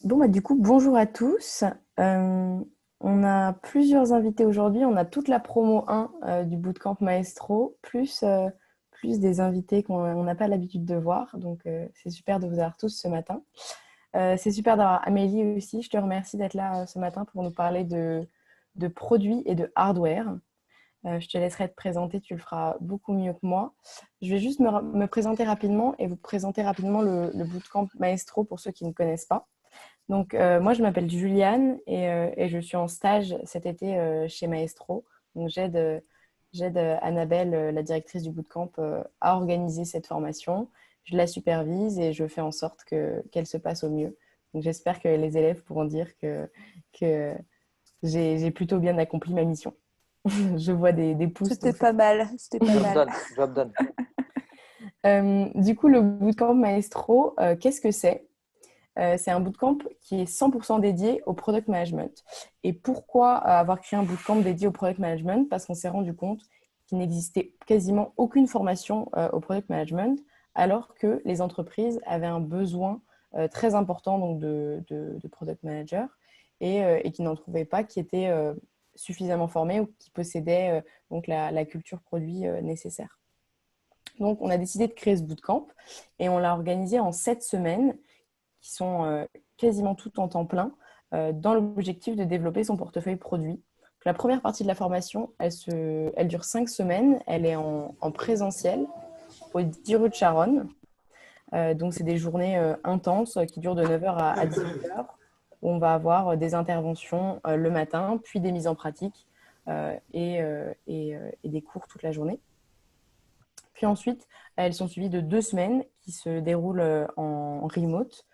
Du coup, bonjour à tous. Euh, on a plusieurs invités aujourd'hui. On a toute la promo 1 du Bootcamp Maestro, plus des invités qu'on n'a pas l'habitude de voir. Donc, c'est super de vous avoir tous ce matin. C'est super d'avoir Amélie aussi. Je te remercie d'être là ce matin pour nous parler de produits et de hardware. Je te laisserai te présenter, tu le feras beaucoup mieux que moi. Je vais juste me présenter rapidement et vous présenter rapidement le Bootcamp Maestro pour ceux qui ne connaissent pas. Donc, moi, je m'appelle Juliane et je suis en stage cet été chez Maestro. Donc, j'aide Annabelle, la directrice du bootcamp, à organiser cette formation. Je la supervise et je fais en sorte qu'elle se passe au mieux. Donc, j'espère que les élèves pourront dire que j'ai plutôt bien accompli ma mission. Je vois des pouces, C'était donc pas mal, c'était pas Job mal. done, job done. du coup, le bootcamp Maestro, qu'est-ce que c'est? C'est un bootcamp qui est 100% dédié au product management. Et pourquoi avoir créé un bootcamp dédié au product management? Parce qu'on s'est rendu compte qu'il n'existait quasiment aucune formation au product management, alors que les entreprises avaient un besoin très important donc de product manager et qui n'en trouvaient pas qui étaient suffisamment formés ou qui possédaient donc la culture produit nécessaire. Donc, on a décidé de créer ce bootcamp et on l'a organisé en 7 semaines qui sont quasiment toutes en temps plein, dans l'objectif de développer son portefeuille produit. La première partie de la formation, elle dure 5 semaines. Elle est en présentiel au 10 rue de Charonne. Donc, c'est des journées intenses qui durent de 9h à 18h, où on va avoir des interventions le matin, puis des mises en pratique et des cours toute la journée. Puis ensuite, elles sont suivies de 2 semaines qui se déroulent en remote,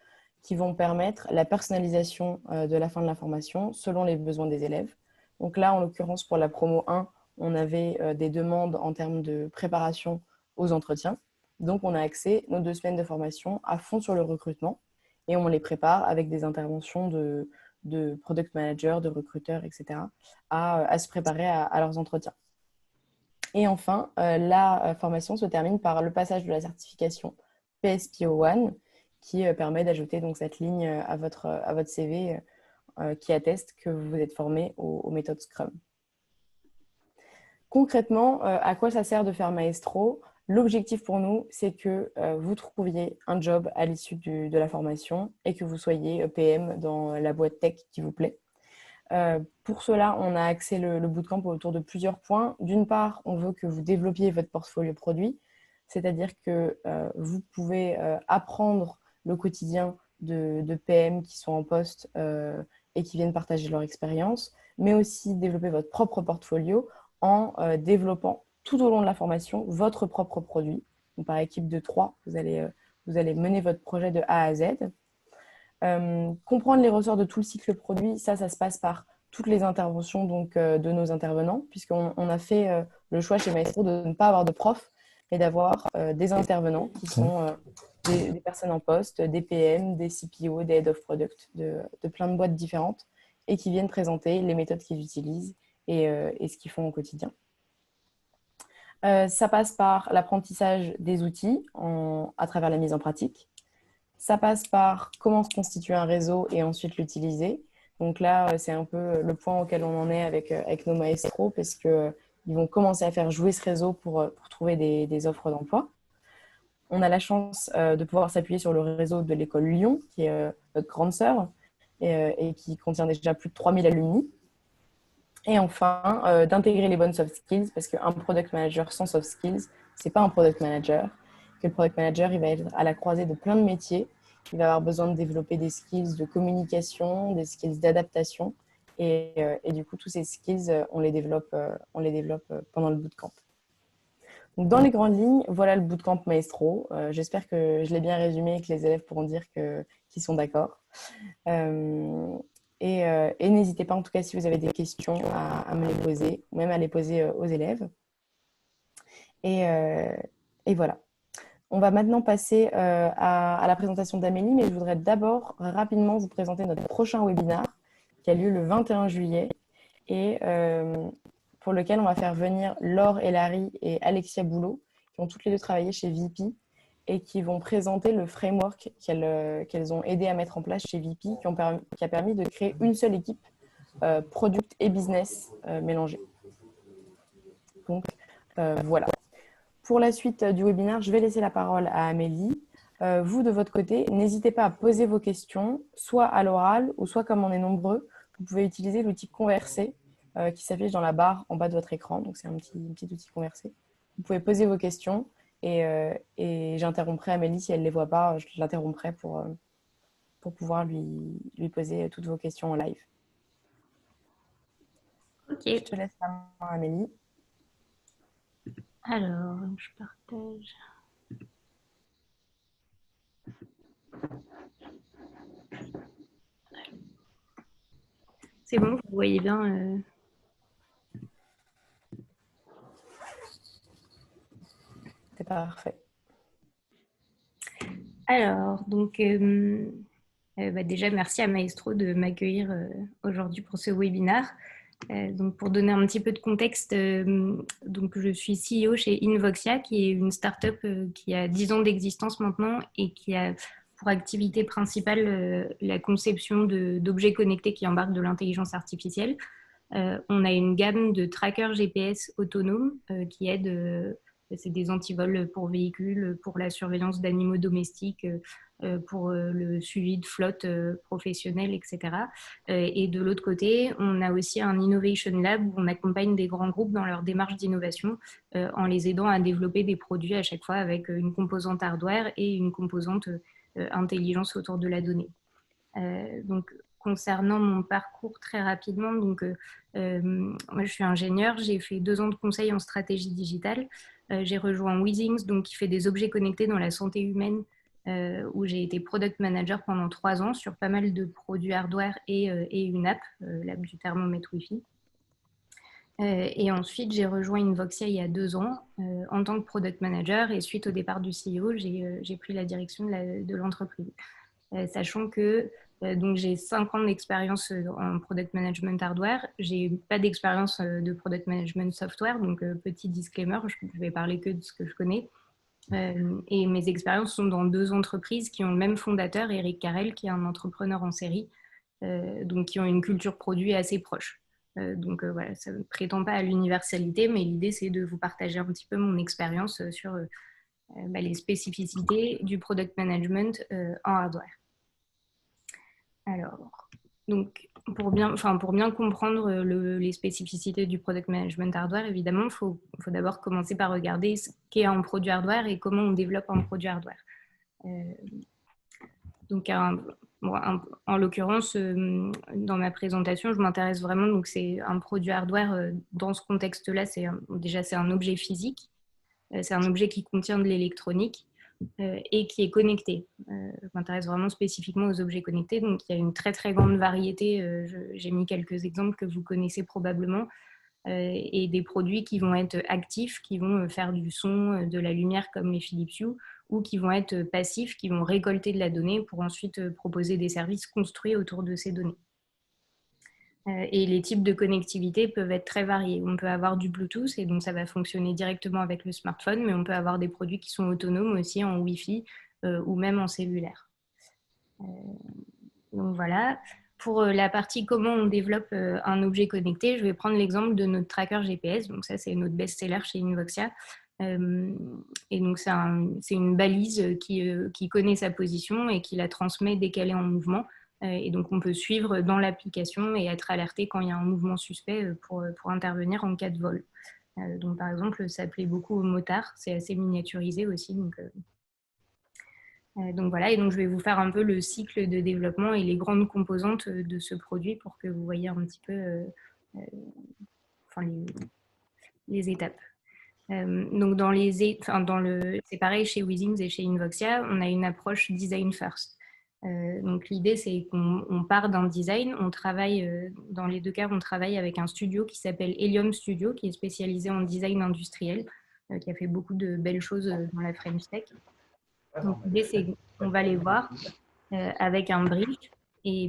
qui vont permettre la personnalisation de la fin de la formation selon les besoins des élèves. Donc là, en l'occurrence, pour la promo 1, on avait des demandes en termes de préparation aux entretiens. Donc, on a axé nos 2 semaines de formation à fond sur le recrutement et on les prépare avec des interventions de product managers, de recruteurs, etc., à se préparer à leurs entretiens. Et enfin, la formation se termine par le passage de la certification PSPO1 qui permet d'ajouter donc cette ligne à votre CV qui atteste que vous êtes formé aux méthodes Scrum. Concrètement, à quoi ça sert de faire Maestro? L'objectif pour nous, c'est que vous trouviez un job à l'issue de la formation et que vous soyez PM dans la boîte tech qui vous plaît. Pour cela, on a axé le bootcamp autour de plusieurs points. D'une part, on veut que vous développiez votre portfolio produit, c'est-à-dire que vous pouvez apprendre le quotidien de PM qui sont en poste et qui viennent partager leur expérience, mais aussi développer votre propre portfolio en développant tout au long de la formation votre propre produit. Donc, par équipe de 3, vous allez mener votre projet de A à Z. Comprendre les ressorts de tout le cycle produit, ça se passe par toutes les interventions donc, de nos intervenants, puisqu'on a fait le choix chez Maestro de ne pas avoir de prof, mais d'avoir des intervenants qui sont des personnes en poste, des PM, des CPO, des Head of Product, de plein de boîtes différentes, et qui viennent présenter les méthodes qu'ils utilisent et ce qu'ils font au quotidien. Ça passe par l'apprentissage des outils à travers la mise en pratique. Ça passe par comment se constituer un réseau et ensuite l'utiliser. Donc là, c'est un peu le point auquel on en est avec nos maestros parce qu'ils vont commencer à faire jouer ce réseau pour trouver des offres d'emploi. On a la chance de pouvoir s'appuyer sur le réseau de l'école Lyon, qui est notre grande sœur et qui contient déjà plus de 3000 alumni. Et enfin, d'intégrer les bonnes soft skills parce qu'un product manager sans soft skills, c'est pas un product manager. Que le product manager, il va être à la croisée de plein de métiers. Il va avoir besoin de développer des skills de communication, des skills d'adaptation. Et du coup, tous ces skills, on les développe pendant le bootcamp. Donc, dans les grandes lignes, voilà le bootcamp Maestro. J'espère que je l'ai bien résumé et que les élèves pourront dire qu'ils sont d'accord. Et n'hésitez pas, en tout cas, si vous avez des questions, à me les poser, ou même à les poser aux élèves. Et voilà. On va maintenant passer à la présentation d'Amélie, mais je voudrais d'abord rapidement vous présenter notre prochain webinaire qui a lieu le 21 juillet et pour lequel on va faire venir Laure et Larry et Alexia Boulot, qui ont toutes les deux travaillé chez VP et qui vont présenter le framework qu'elles ont aidé à mettre en place chez VP, qui a permis de créer une seule équipe, product et business mélangés. Donc, voilà. Pour la suite du webinaire, je vais laisser la parole à Amélie. Vous, de votre côté, n'hésitez pas à poser vos questions, soit à l'oral ou soit comme on est nombreux. Vous pouvez utiliser l'outil Converser qui s'affiche dans la barre en bas de votre écran. Donc, c'est un petit outil Converser. Vous pouvez poser vos questions et j'interromprai Amélie si elle ne les voit pas. Je l'interromprai pour pouvoir lui poser toutes vos questions en live. Ok. Je te laisse la main, Amélie. Alors, je partage. C'est bon, vous voyez bien C'est parfait. Alors, donc, déjà, merci à Maestro de m'accueillir aujourd'hui pour ce webinaire. Donc, pour donner un petit peu de contexte, donc je suis CEO chez Invoxia, qui est une start-up qui a 10 ans d'existence maintenant et qui a pour activité principale la conception d'objets connectés qui embarquent de l'intelligence artificielle. On a une gamme de trackers GPS autonomes qui aident, c'est des antivols pour véhicules, pour la surveillance d'animaux domestiques, pour le suivi de flotte professionnelle, etc. Et de l'autre côté, on a aussi un Innovation Lab où on accompagne des grands groupes dans leur démarche d'innovation en les aidant à développer des produits à chaque fois avec une composante hardware et une composante intelligence autour de la donnée. Donc, concernant mon parcours très rapidement, donc, moi je suis ingénieure, j'ai fait 2 ans de conseil en stratégie digitale. J'ai rejoint Weezings, donc, qui fait des objets connectés dans la santé humaine, où j'ai été product manager pendant 3 ans sur pas mal de produits hardware et une app, l'app du thermomètre Wi-Fi. Et ensuite, j'ai rejoint Invoxia il y a 2 ans en tant que product manager et suite au départ du CEO, j'ai pris la direction de l'entreprise. Sachant que donc j'ai 5 ans d'expérience en product management hardware. J'ai pas d'expérience de product management software, donc petit disclaimer, je vais parler que de ce que je connais. Et mes expériences sont dans 2 entreprises qui ont le même fondateur, Eric Carrel, qui est un entrepreneur en série, donc qui ont une culture produit assez proche. Donc voilà, ça ne prétend pas à l'universalité, mais l'idée c'est de vous partager un petit peu mon expérience sur les spécificités du product management en hardware. Alors, donc, pour bien comprendre les spécificités du product management hardware, évidemment, il faut d'abord commencer par regarder ce qu'est un produit hardware et comment on développe un produit hardware. Donc, en l'occurrence, dans ma présentation, je m'intéresse vraiment, donc c'est un produit hardware, dans ce contexte-là, c'est un objet physique, c'est un objet qui contient de l'électronique, et qui est connecté. Je m'intéresse vraiment spécifiquement aux objets connectés, donc il y a une très très grande variété. J'ai mis quelques exemples que vous connaissez probablement, et des produits qui vont être actifs, qui vont faire du son, de la lumière comme les Philips Hue, ou qui vont être passifs, qui vont récolter de la donnée pour ensuite proposer des services construits autour de ces données. Et les types de connectivité peuvent être très variés. On peut avoir du Bluetooth et donc ça va fonctionner directement avec le smartphone, mais on peut avoir des produits qui sont autonomes aussi en Wi-Fi ou même en cellulaire. Donc voilà. Pour la partie comment on développe un objet connecté, je vais prendre l'exemple de notre tracker GPS. Donc ça, c'est notre best-seller chez Invoxia. Et donc c'est une balise qui connaît sa position et qui la transmet dès qu'elle est en mouvement. Et donc, on peut suivre dans l'application et être alerté quand il y a un mouvement suspect pour intervenir en cas de vol. Donc, par exemple, ça plaît beaucoup aux motards. C'est assez miniaturisé aussi. Donc, voilà. Et donc, je vais vous faire un peu le cycle de développement et les grandes composantes de ce produit pour que vous voyez un petit peu les étapes. Donc, c'est pareil chez Weezings et chez Invoxia, on a une approche design first. Donc l'idée, c'est qu'on part d'un design, on travaille, dans les 2 cas, on travaille avec un studio qui s'appelle Helium Studio, qui est spécialisé en design industriel, qui a fait beaucoup de belles choses dans la French Tech. Donc l'idée, c'est qu'on va les voir avec un brief et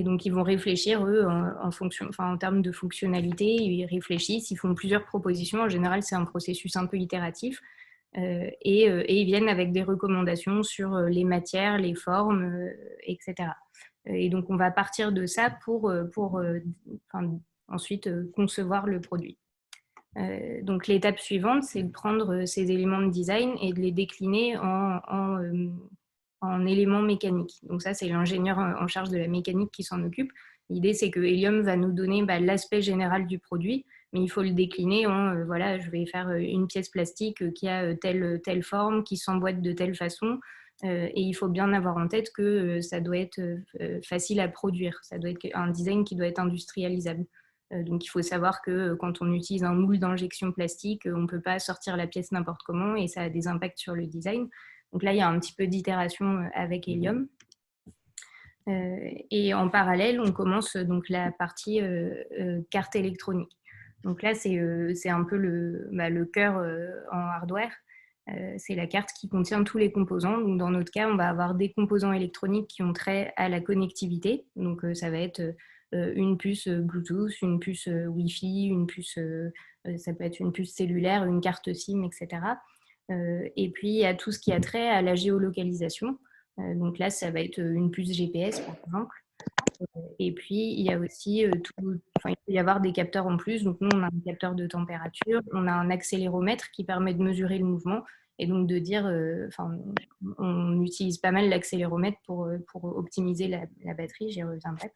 donc ils vont réfléchir, eux, en termes de fonctionnalité, ils réfléchissent, ils font plusieurs propositions. En général, c'est un processus un peu itératif. et ils viennent avec des recommandations sur les matières, les formes, etc. Et donc, on va partir de ça pour ensuite concevoir le produit. Donc, l'étape suivante, c'est de prendre ces éléments de design et de les décliner en éléments mécaniques. Donc, ça, c'est l'ingénieur en charge de la mécanique qui s'en occupe. L'idée, c'est que Helium va nous donner l'aspect général du produit, mais il faut le décliner en, voilà, je vais faire une pièce plastique qui a telle forme, qui s'emboîte de telle façon. Et il faut bien avoir en tête que ça doit être facile à produire. Ça doit être un design qui doit être industrialisable. Donc, il faut savoir que quand on utilise un moule d'injection plastique, on ne peut pas sortir la pièce n'importe comment et ça a des impacts sur le design. Donc là, il y a un petit peu d'itération avec Helium. Et en parallèle, on commence donc la partie carte électronique. Donc là, c'est un peu le cœur en hardware. C'est la carte qui contient tous les composants. Donc dans notre cas, on va avoir des composants électroniques qui ont trait à la connectivité. Donc ça va être une puce Bluetooth, une puce Wi-Fi, une puce, ça peut être une puce cellulaire, une carte SIM, etc. Et puis, il y a tout ce qui a trait à la géolocalisation. Donc là, ça va être une puce GPS, par exemple. Et puis, il y a aussi il peut y avoir des capteurs en plus. Donc, nous, on a un capteur de température, on a un accéléromètre qui permet de mesurer le mouvement et donc de dire, on utilise pas mal l'accéléromètre pour optimiser la batterie, j'y reviendrai.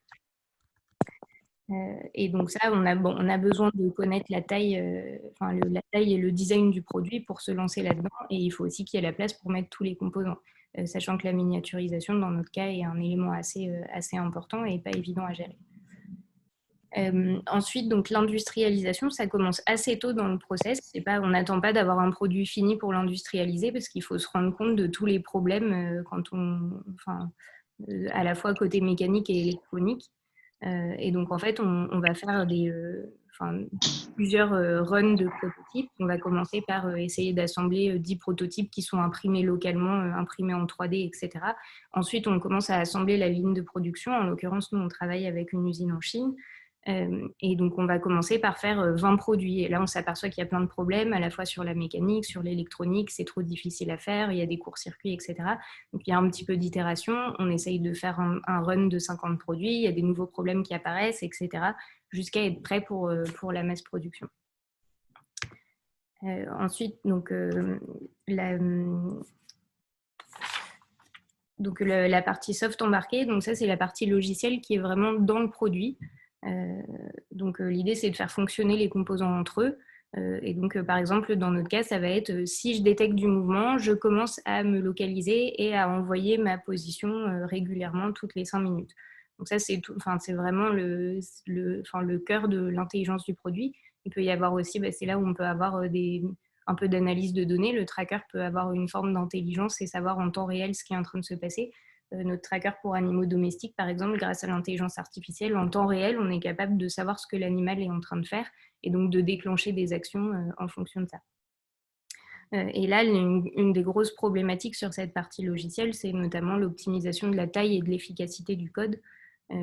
Et donc ça, on a besoin de connaître la taille, la taille et le design du produit pour se lancer là-dedans. Et il faut aussi qu'il y ait la place pour mettre tous les composants, sachant que la miniaturisation, dans notre cas, est un élément assez important et pas évident à gérer. Ensuite, donc l'industrialisation, ça commence assez tôt dans le process. On n'attend pas d'avoir un produit fini pour l'industrialiser parce qu'il faut se rendre compte de tous les problèmes à la fois côté mécanique et électronique. Et donc, en fait, on va faire plusieurs runs de prototypes. On va commencer par essayer d'assembler 10 prototypes qui sont imprimés localement, imprimés en 3D, etc. Ensuite, on commence à assembler la ligne de production. En l'occurrence, nous, on travaille avec une usine en Chine. Et donc, on va commencer par faire 20 produits. Et là, on s'aperçoit qu'il y a plein de problèmes, à la fois sur la mécanique, sur l'électronique, c'est trop difficile à faire, il y a des courts-circuits, etc. Donc, il y a un petit peu d'itération. On essaye de faire un run de 50 produits, il y a des nouveaux problèmes qui apparaissent, etc., jusqu'à être prêt pour la masse production. Ensuite, la partie soft embarquée, donc ça, c'est la partie logicielle qui est vraiment dans le produit. L'idée, c'est de faire fonctionner les composants entre eux. Et donc, par exemple, dans notre cas, ça va être si je détecte du mouvement, je commence à me localiser et à envoyer ma position régulièrement toutes les 5 minutes. Donc ça, c'est vraiment le cœur de l'intelligence du produit. Il peut y avoir aussi, c'est là où on peut avoir un peu d'analyse de données. Le tracker peut avoir une forme d'intelligence et savoir en temps réel ce qui est en train de se passer. Notre tracker pour animaux domestiques, par exemple, grâce à l'intelligence artificielle, en temps réel, on est capable de savoir ce que l'animal est en train de faire et donc de déclencher des actions en fonction de ça. Et là, une des grosses problématiques sur cette partie logicielle, c'est notamment l'optimisation de la taille et de l'efficacité du code,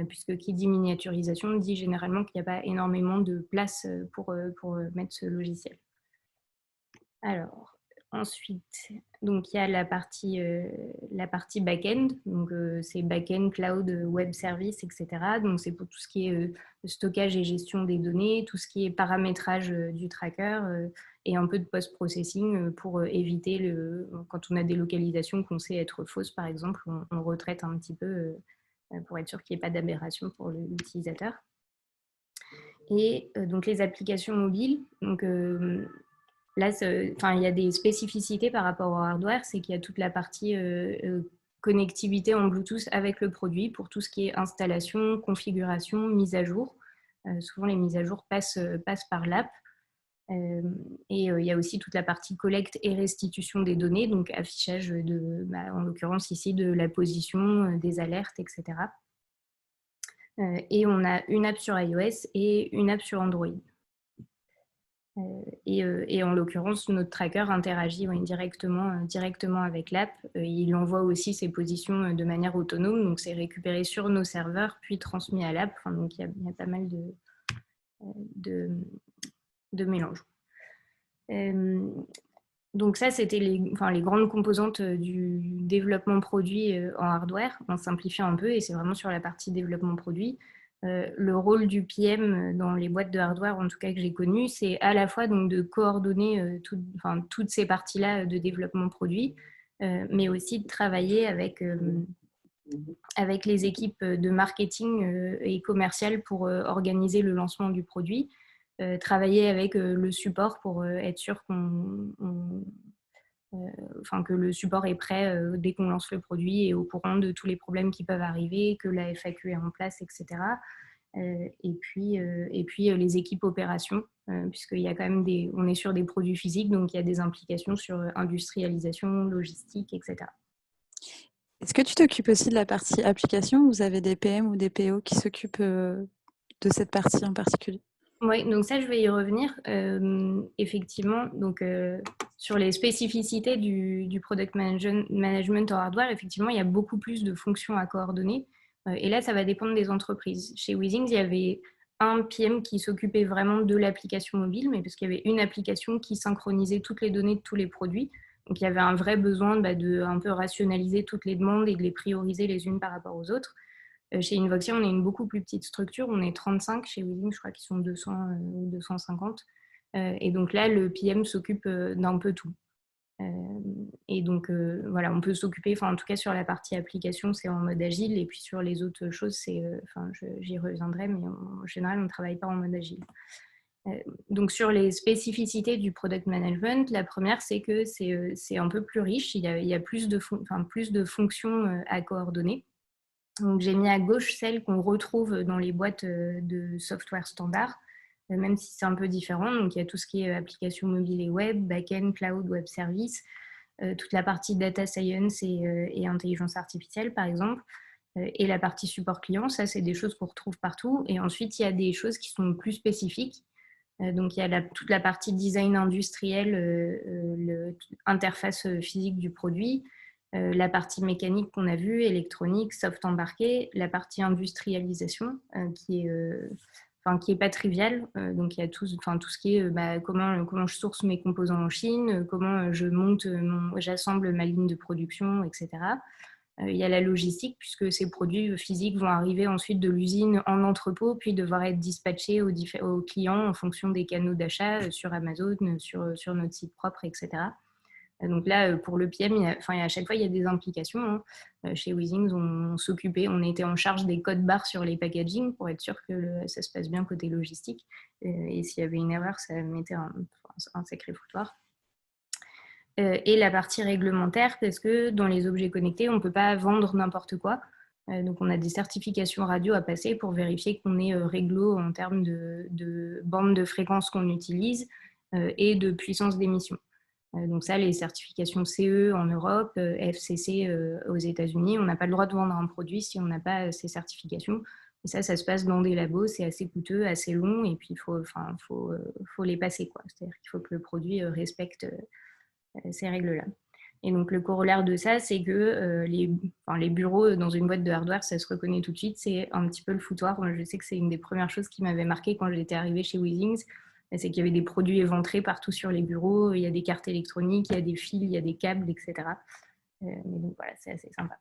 puisque qui dit miniaturisation dit généralement qu'il n'y a pas énormément de place pour mettre ce logiciel. Alors, ensuite, donc il y a la partie back-end, donc c'est back-end, cloud, web service, etc. Donc c'est pour tout ce qui est stockage et gestion des données, tout ce qui est paramétrage du tracker et un peu de post-processing pour éviter quand on a des localisations qu'on sait être fausses, par exemple, on retraite un petit peu pour être sûr qu'il n'y ait pas d'aberration pour l'utilisateur. Et donc les applications mobiles, donc là, il y a des spécificités par rapport au hardware, c'est qu'il y a toute la partie connectivité en Bluetooth avec le produit pour tout ce qui est installation, configuration, mise à jour. Souvent, les mises à jour passent par l'app. Et il y a aussi toute la partie collecte et restitution des données, donc affichage en l'occurrence ici, de la position, des alertes, etc. Et on a une app sur iOS et une app sur Android. Et en l'occurrence, notre tracker interagit directement avec l'app. Il envoie aussi ses positions de manière autonome, donc c'est récupéré sur nos serveurs, puis transmis à l'app. Donc il y a pas mal de mélanges. Donc ça, c'était les grandes composantes du développement produit en hardware, en simplifiant un peu, et c'est vraiment sur la partie développement produit. Le rôle du PM dans les boîtes de hardware, en tout cas que j'ai connues, c'est à la fois donc, de coordonner toutes ces parties-là de développement produit, mais aussi de travailler avec les équipes de marketing et commercial pour organiser le lancement du produit, travailler avec le support pour être sûr que le support est prêt dès qu'on lance le produit et au courant de tous les problèmes qui peuvent arriver, que la FAQ est en place, etc. Et puis les équipes opérations, puisqu'il y a quand même on est sur des produits physiques, donc il y a des implications sur industrialisation, logistique, etc. Est-ce que tu t'occupes aussi de la partie application? Vous avez des PM ou des PO qui s'occupent de cette partie en particulier? Oui, donc ça, je vais y revenir. Effectivement, donc, sur les spécificités du product management en hardware, effectivement, il y a beaucoup plus de fonctions à coordonner. Et là, ça va dépendre des entreprises. Chez Weezings, il y avait un PM qui s'occupait vraiment de l'application mobile, mais parce qu'il y avait une application qui synchronisait toutes les données de tous les produits. Donc, il y avait un vrai besoin de un peu rationaliser toutes les demandes et de les prioriser les unes par rapport aux autres. Chez Invoxia, on est une beaucoup plus petite structure. On est 35. Chez Weezings, je crois qu'ils sont 200 ou 250. Et donc là, le PM s'occupe d'un peu tout. Et donc, voilà, on peut s'occuper, en tout cas sur la partie application, c'est en mode agile. Et puis sur les autres choses, j'y reviendrai, mais en général, on ne travaille pas en mode agile. Donc sur les spécificités du product management, la première, c'est que c'est un peu plus riche. Il y a plus de fonctions à coordonner. Donc, j'ai mis à gauche celles qu'on retrouve dans les boîtes de software standard, même si c'est un peu différent. Donc, il y a tout ce qui est application mobile et web, back-end, cloud, web service, toute la partie data science et intelligence artificielle, par exemple, et la partie support client. Ça, c'est des choses qu'on retrouve partout. Et ensuite, il y a des choses qui sont plus spécifiques. Donc, il y a toute la partie design industriel, interface physique du produit, la partie mécanique qu'on a vue, électronique, soft embarqué, la partie industrialisation qui est pas triviale. Donc, il y a tout ce qui est comment je source mes composants en Chine, comment j'assemble ma ligne de production, etc. Il y a la logistique, puisque ces produits physiques vont arriver ensuite de l'usine en entrepôt, puis devoir être dispatchés aux clients en fonction des canaux d'achat sur Amazon, sur notre site propre, etc. Donc là, pour le PM, à chaque fois, il y a des implications. Chez Weezings, on était en charge des codes barres sur les packaging pour être sûr que ça se passe bien côté logistique. Et s'il y avait une erreur, ça mettait un sacré foutoir. Et la partie réglementaire, parce que dans les objets connectés, on ne peut pas vendre n'importe quoi. Donc, on a des certifications radio à passer pour vérifier qu'on est réglo en termes de bande de fréquence qu'on utilise et de puissance d'émission. Donc ça, les certifications CE en Europe, FCC aux États-Unis, on n'a pas le droit de vendre un produit si on n'a pas ces certifications. Et ça se passe dans des labos, c'est assez coûteux, assez long, et puis il faut les passer, quoi. C'est-à-dire qu'il faut que le produit respecte ces règles-là. Et donc le corollaire de ça, c'est que les bureaux dans une boîte de hardware, ça se reconnaît tout de suite, c'est un petit peu le foutoir. Moi, je sais que c'est une des premières choses qui m'avait marqué quand j'étais arrivée chez Weezings, c'est qu'il y avait des produits éventrés partout sur les bureaux, il y a des cartes électroniques, il y a des fils, il y a des câbles, etc. Mais donc voilà, c'est assez sympa.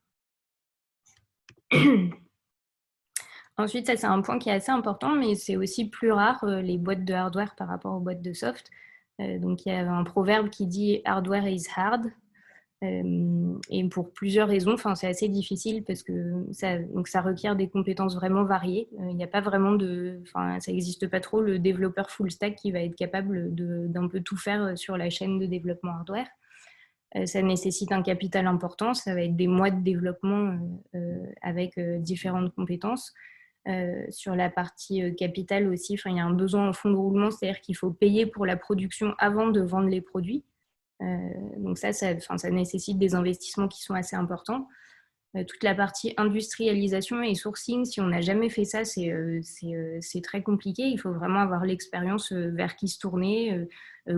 Ensuite, ça c'est un point qui est assez important, mais c'est aussi plus rare, les boîtes de hardware par rapport aux boîtes de soft. Donc il y a un proverbe qui dit « hardware is hard ». Et pour plusieurs raisons, c'est assez difficile parce que ça requiert des compétences vraiment variées. Il n'y a pas vraiment ça n'existe pas trop le développeur full stack qui va être capable d'un peu tout faire sur la chaîne de développement hardware. Ça nécessite un capital important, ça va être des mois de développement avec différentes compétences. Sur la partie capital aussi, il y a un besoin en fonds de roulement, c'est-à-dire qu'il faut payer pour la production avant de vendre les produits. Donc ça nécessite des investissements qui sont assez importants. Toute la partie industrialisation et sourcing, si on n'a jamais fait ça, c'est très compliqué. Il faut vraiment avoir l'expérience vers qui se tourner,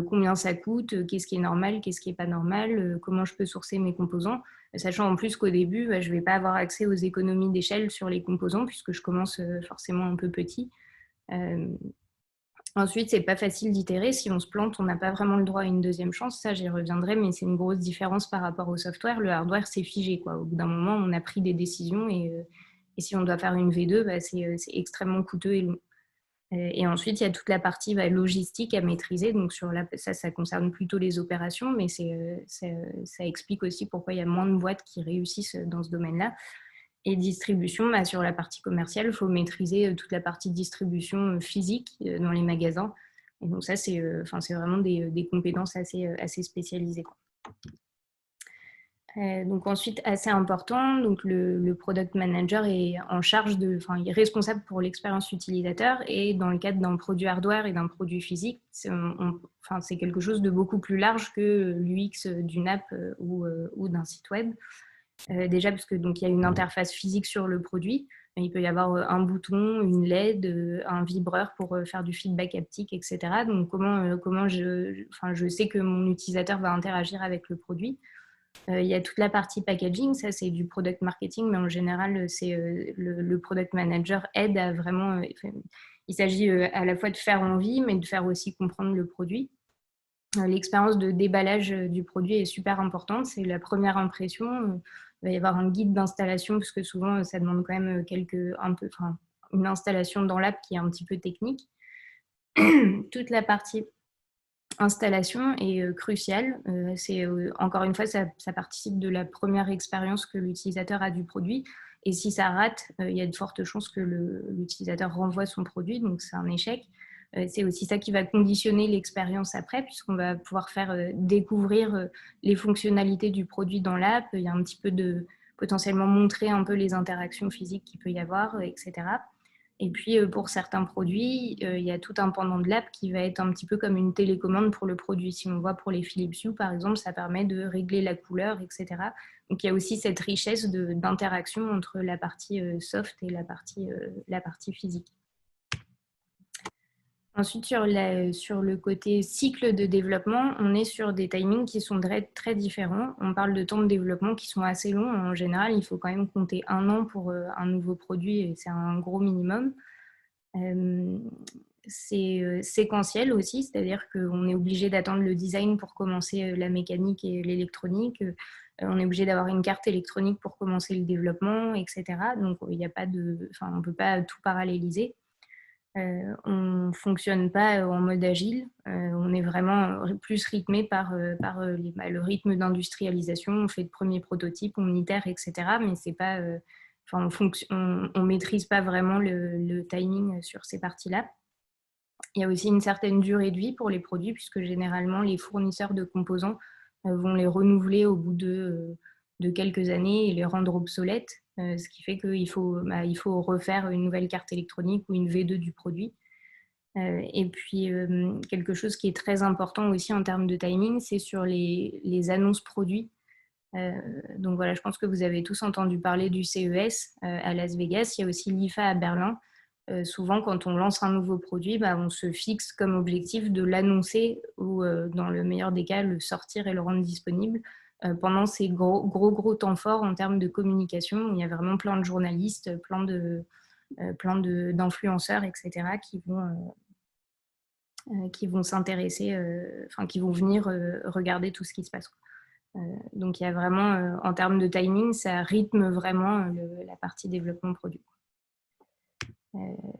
combien ça coûte, qu'est-ce qui est normal, qu'est-ce qui n'est pas normal, comment je peux sourcer mes composants. Sachant en plus qu'au début, je ne vais pas avoir accès aux économies d'échelle sur les composants puisque je commence forcément un peu petit. Ensuite, c'est pas facile d'itérer. Si on se plante, on n'a pas vraiment le droit à une deuxième chance. Ça, j'y reviendrai, mais c'est une grosse différence par rapport au software. Le hardware, c'est figé, quoi. Au bout d'un moment, on a pris des décisions et si on doit faire une V2, bah, c'est extrêmement coûteux et long. Et ensuite, il y a toute la partie logistique à maîtriser. Donc, ça concerne plutôt les opérations, mais ça explique aussi pourquoi il y a moins de boîtes qui réussissent dans ce domaine-là. Et distribution, sur la partie commerciale, il faut maîtriser toute la partie distribution physique dans les magasins. Et donc ça, c'est vraiment des compétences assez spécialisées, quoi. Donc ensuite, assez important, donc le product manager est en charge il est responsable pour l'expérience utilisateur, et dans le cadre d'un produit hardware et d'un produit physique, c'est quelque chose de beaucoup plus large que l'UX d'une app ou d'un site web. Déjà parce que donc il y a une interface physique sur le produit. Il peut y avoir un bouton, une LED, un vibreur pour faire du feedback haptique, etc. Donc comment je sais que mon utilisateur va interagir avec le produit. Il y a toute la partie packaging, ça c'est du product marketing, mais en général c'est le product manager aide à vraiment. Il s'agit à la fois de faire envie, mais de faire aussi comprendre le produit. L'expérience de déballage du produit est super importante, c'est la première impression. Il va y avoir un guide d'installation, parce que souvent ça demande quand même une installation dans l'app qui est un petit peu technique. Toute la partie installation est cruciale. Encore une fois, ça participe de la première expérience que l'utilisateur a du produit. Et si ça rate, il y a de fortes chances que l'utilisateur renvoie son produit, donc c'est un échec. C'est aussi ça qui va conditionner l'expérience après, puisqu'on va pouvoir faire découvrir les fonctionnalités du produit dans l'app. Il y a un petit peu potentiellement montrer un peu les interactions physiques qu'il peut y avoir, etc. Et puis, pour certains produits, il y a tout un pendant de l'app qui va être un petit peu comme une télécommande pour le produit. Si on voit pour les Philips Hue, par exemple, ça permet de régler la couleur, etc. Donc, il y a aussi cette richesse d'interaction entre la partie soft et la partie physique. Ensuite, sur le côté cycle de développement, on est sur des timings qui sont très différents. On parle de temps de développement qui sont assez longs. En général, il faut quand même compter 1 an pour un nouveau produit, et c'est un gros minimum. C'est séquentiel aussi, c'est-à-dire qu'on est obligé d'attendre le design pour commencer la mécanique et l'électronique. On est obligé d'avoir une carte électronique pour commencer le développement, etc. Donc, on ne peut pas tout paralléliser. On ne fonctionne pas en mode agile, on est vraiment plus rythmé par le rythme d'industrialisation. On fait de premiers prototypes, on itère, etc. Mais c'est pas, on maîtrise pas vraiment le timing sur ces parties-là. Il y a aussi une certaine durée de vie pour les produits, puisque généralement les fournisseurs de composants vont les renouveler au bout de quelques années et les rendre obsolètes. Ce qui fait qu'il faut refaire une nouvelle carte électronique ou une V2 du produit. Et puis, quelque chose qui est très important aussi en termes de timing, c'est sur les annonces produits. Donc voilà, je pense que vous avez tous entendu parler du CES à Las Vegas. Il y a aussi l'IFA à Berlin. Souvent, quand on lance un nouveau produit, on se fixe comme objectif de l'annoncer ou, dans le meilleur des cas, le sortir et le rendre disponible pendant ces gros temps forts en termes de communication. Il y a vraiment plein de journalistes, plein d'influenceurs, etc., qui vont s'intéresser, qui vont venir regarder tout ce qui se passe. Donc, il y a vraiment, en termes de timing, ça rythme vraiment la partie développement produit.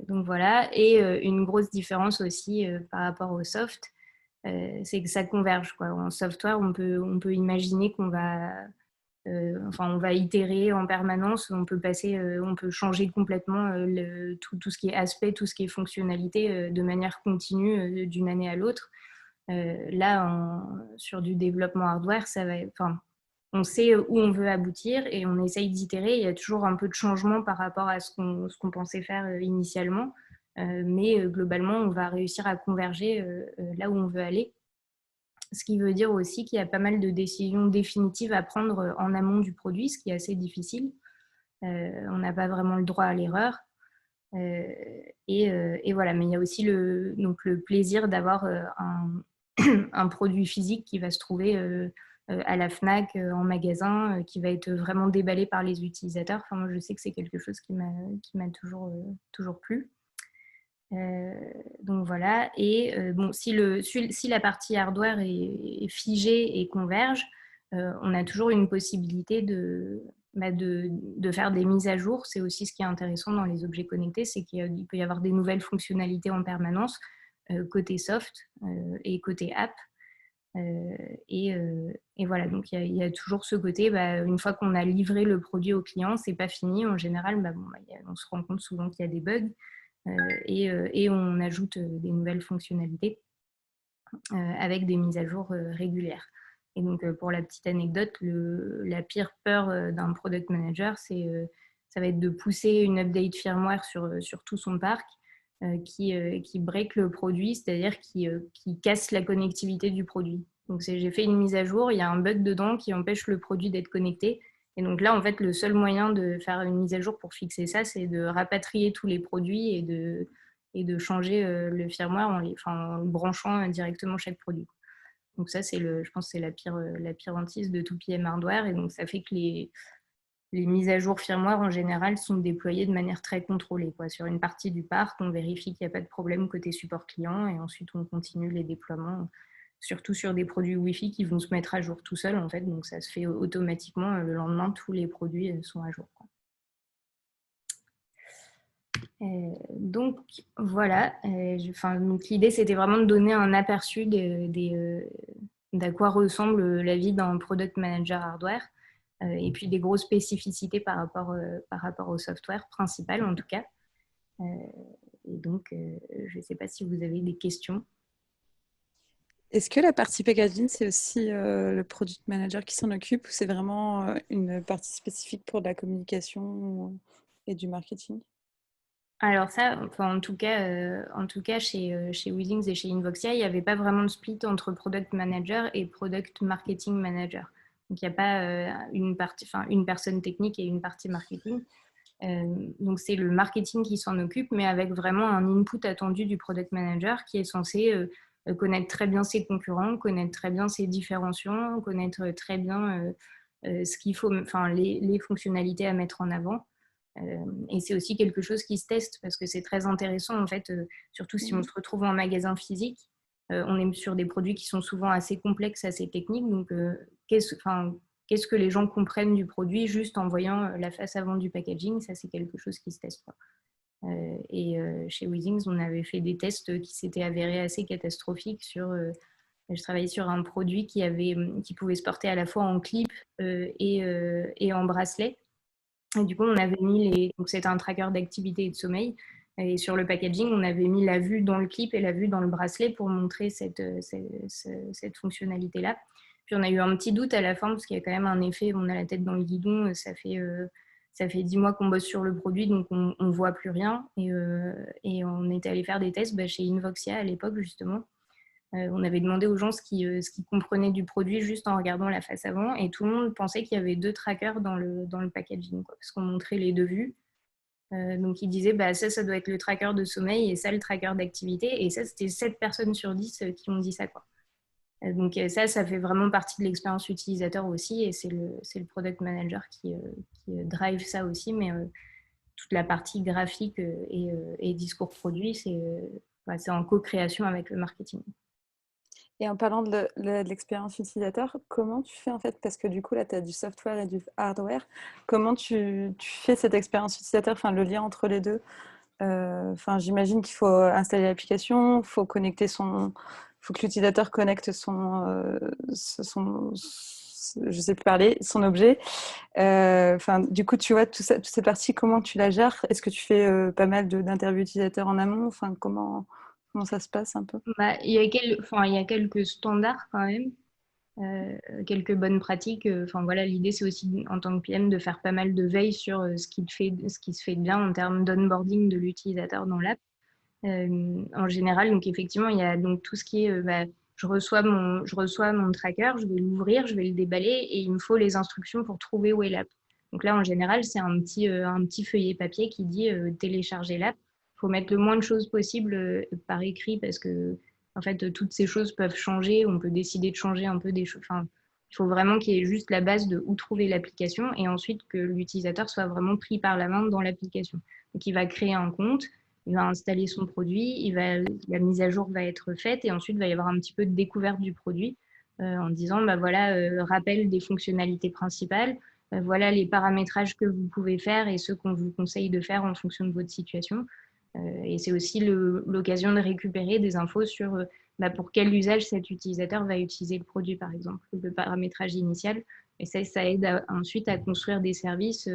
Donc voilà, et une grosse différence aussi par rapport au soft, c'est que ça converge, quoi. En software, on peut imaginer qu'on va on va itérer en permanence, on peut changer complètement tout ce qui est aspect, tout ce qui est fonctionnalité de manière continue d'une année à l'autre. Là, sur du développement hardware, on sait où on veut aboutir et on essaye d'itérer. Il y a toujours un peu de changement par rapport à ce qu'on pensait faire initialement, mais globalement, on va réussir à converger là où on veut aller. Ce qui veut dire aussi qu'il y a pas mal de décisions définitives à prendre en amont du produit, ce qui est assez difficile. On n'a pas vraiment le droit à l'erreur. Et voilà, mais il y a aussi le plaisir d'avoir un produit physique qui va se trouver à la FNAC, en magasin, qui va être vraiment déballé par les utilisateurs. Moi, je sais que c'est quelque chose qui m'a toujours plu. Donc voilà, et bon, si la partie hardware est figée et converge, on a toujours une possibilité de faire des mises à jour. C'est aussi ce qui est intéressant dans les objets connectés, c'est qu'il peut y avoir des nouvelles fonctionnalités en permanence, côté soft et côté app. Et voilà, donc il y a toujours ce côté, une fois qu'on a livré le produit au client, c'est pas fini. En général, on se rend compte souvent qu'il y a des bugs, et on ajoute des nouvelles fonctionnalités avec des mises à jour régulières. Et donc, pour la petite anecdote, la pire peur d'un product manager, ça va être de pousser une update firmware sur tout son parc qui break le produit, c'est-à-dire qui casse la connectivité du produit. Donc, j'ai fait une mise à jour, il y a un bug dedans qui empêche le produit d'être connecté. Et donc là, en fait, le seul moyen de faire une mise à jour pour fixer ça, c'est de rapatrier tous les produits et de changer le firmware en le branchant directement chaque produit. Donc ça, je pense que c'est la pire hantise de tout PM hardware. Et donc, ça fait que les mises à jour firmware, en général, sont déployées de manière très contrôlée, quoi. Sur une partie du parc, on vérifie qu'il n'y a pas de problème côté support client et ensuite, on continue les déploiements, surtout sur des produits Wi-Fi qui vont se mettre à jour tout seuls, en fait. Donc, ça se fait automatiquement. Le lendemain, tous les produits sont à jour, quoi. Donc voilà, donc l'idée c'était vraiment de donner un aperçu d'à quoi ressemble la vie d'un product manager hardware, et puis des grosses spécificités par rapport au software principal en tout cas. Et donc je ne sais pas si vous avez des questions. Est-ce que la partie packaging, c'est aussi le product manager qui s'en occupe ou c'est vraiment une partie spécifique pour de la communication et du marketing? Alors ça, en tout cas chez Withings et chez Invoxia, il n'y avait pas vraiment de split entre product manager et product marketing manager. Donc il n'y a pas une personne technique et une partie marketing. Donc c'est le marketing qui s'en occupe, mais avec vraiment un input attendu du product manager qui est censé connaître très bien ses concurrents, connaître très bien ses différenciants, connaître très bien ce qu'il faut, les fonctionnalités à mettre en avant. Et c'est aussi quelque chose qui se teste parce que c'est très intéressant en fait, surtout si on se retrouve en magasin physique. On est sur des produits qui sont souvent assez complexes, assez techniques. Donc, qu'est-ce que les gens comprennent du produit juste en voyant la face avant du packaging? Ça, c'est quelque chose qui se teste pas. Et chez Withings, on avait fait des tests qui s'étaient avérés assez catastrophiques je travaillais sur un produit qui pouvait se porter à la fois en clip et en bracelet. Et du coup, on avait donc c'était un tracker d'activité et de sommeil. Et sur le packaging, on avait mis la vue dans le clip et la vue dans le bracelet pour montrer cette fonctionnalité-là. Puis on a eu un petit doute à la fin parce qu'il y a quand même un effet, on a la tête dans le guidon, ça fait 10 mois qu'on bosse sur le produit, donc on ne voit plus rien. Et on est allé faire des tests chez Invoxia à l'époque, justement. On avait demandé aux gens ce qu'ils comprenaient du produit juste en regardant la face avant, et tout le monde pensait qu'il y avait 2 trackers dans le packaging, quoi, parce qu'on montrait les 2 vues. Donc ils disaient ça doit être le tracker de sommeil et ça le tracker d'activité, et ça c'était 7 personnes sur 10 qui ont dit ça, quoi. Donc ça fait vraiment partie de l'expérience utilisateur aussi, et c'est le product manager qui drive ça aussi, mais toute la partie graphique et discours produit, c'est en co-création avec le marketing. Et en parlant de l'expérience utilisateur, comment tu fais en fait, parce que du coup là tu as du software et du hardware, comment tu fais cette expérience utilisateur, le lien entre les deux? J'imagine qu'il faut installer l'application, il faut que l'utilisateur connecte je sais plus parler, son objet. Du coup, tu vois, toute cette partie, comment tu la gères? Est-ce que tu fais pas mal d'interviews utilisateurs en amont? Comment ça se passe un peu? Il y a quelques standards quand même, quelques bonnes pratiques. Voilà, l'idée c'est aussi en tant que PM de faire pas mal de veille sur ce qui se fait de bien en termes d'onboarding de l'utilisateur dans l'app. En général, donc effectivement, il y a donc tout ce qui est, je reçois mon tracker, je vais l'ouvrir, je vais le déballer et il me faut les instructions pour trouver où est l'app. Donc là, en général, c'est un petit feuillet papier qui dit télécharger l'app. Il faut mettre le moins de choses possible par écrit parce que en fait, toutes ces choses peuvent changer. On peut décider de changer un peu des choses. Il faut vraiment qu'il y ait juste la base de où trouver l'application et ensuite que l'utilisateur soit vraiment pris par la main dans l'application. Donc, il va créer un compte. il va installer son produit, la mise à jour va être faite et ensuite il va y avoir un petit peu de découverte du produit en disant, bah voilà, rappel des fonctionnalités principales, voilà les paramétrages que vous pouvez faire et ceux qu'on vous conseille de faire en fonction de votre situation. Et c'est aussi l'occasion de récupérer des infos sur bah, pour quel usage cet utilisateur va utiliser le produit, par exemple, le paramétrage initial. Et ça aide ensuite à construire des services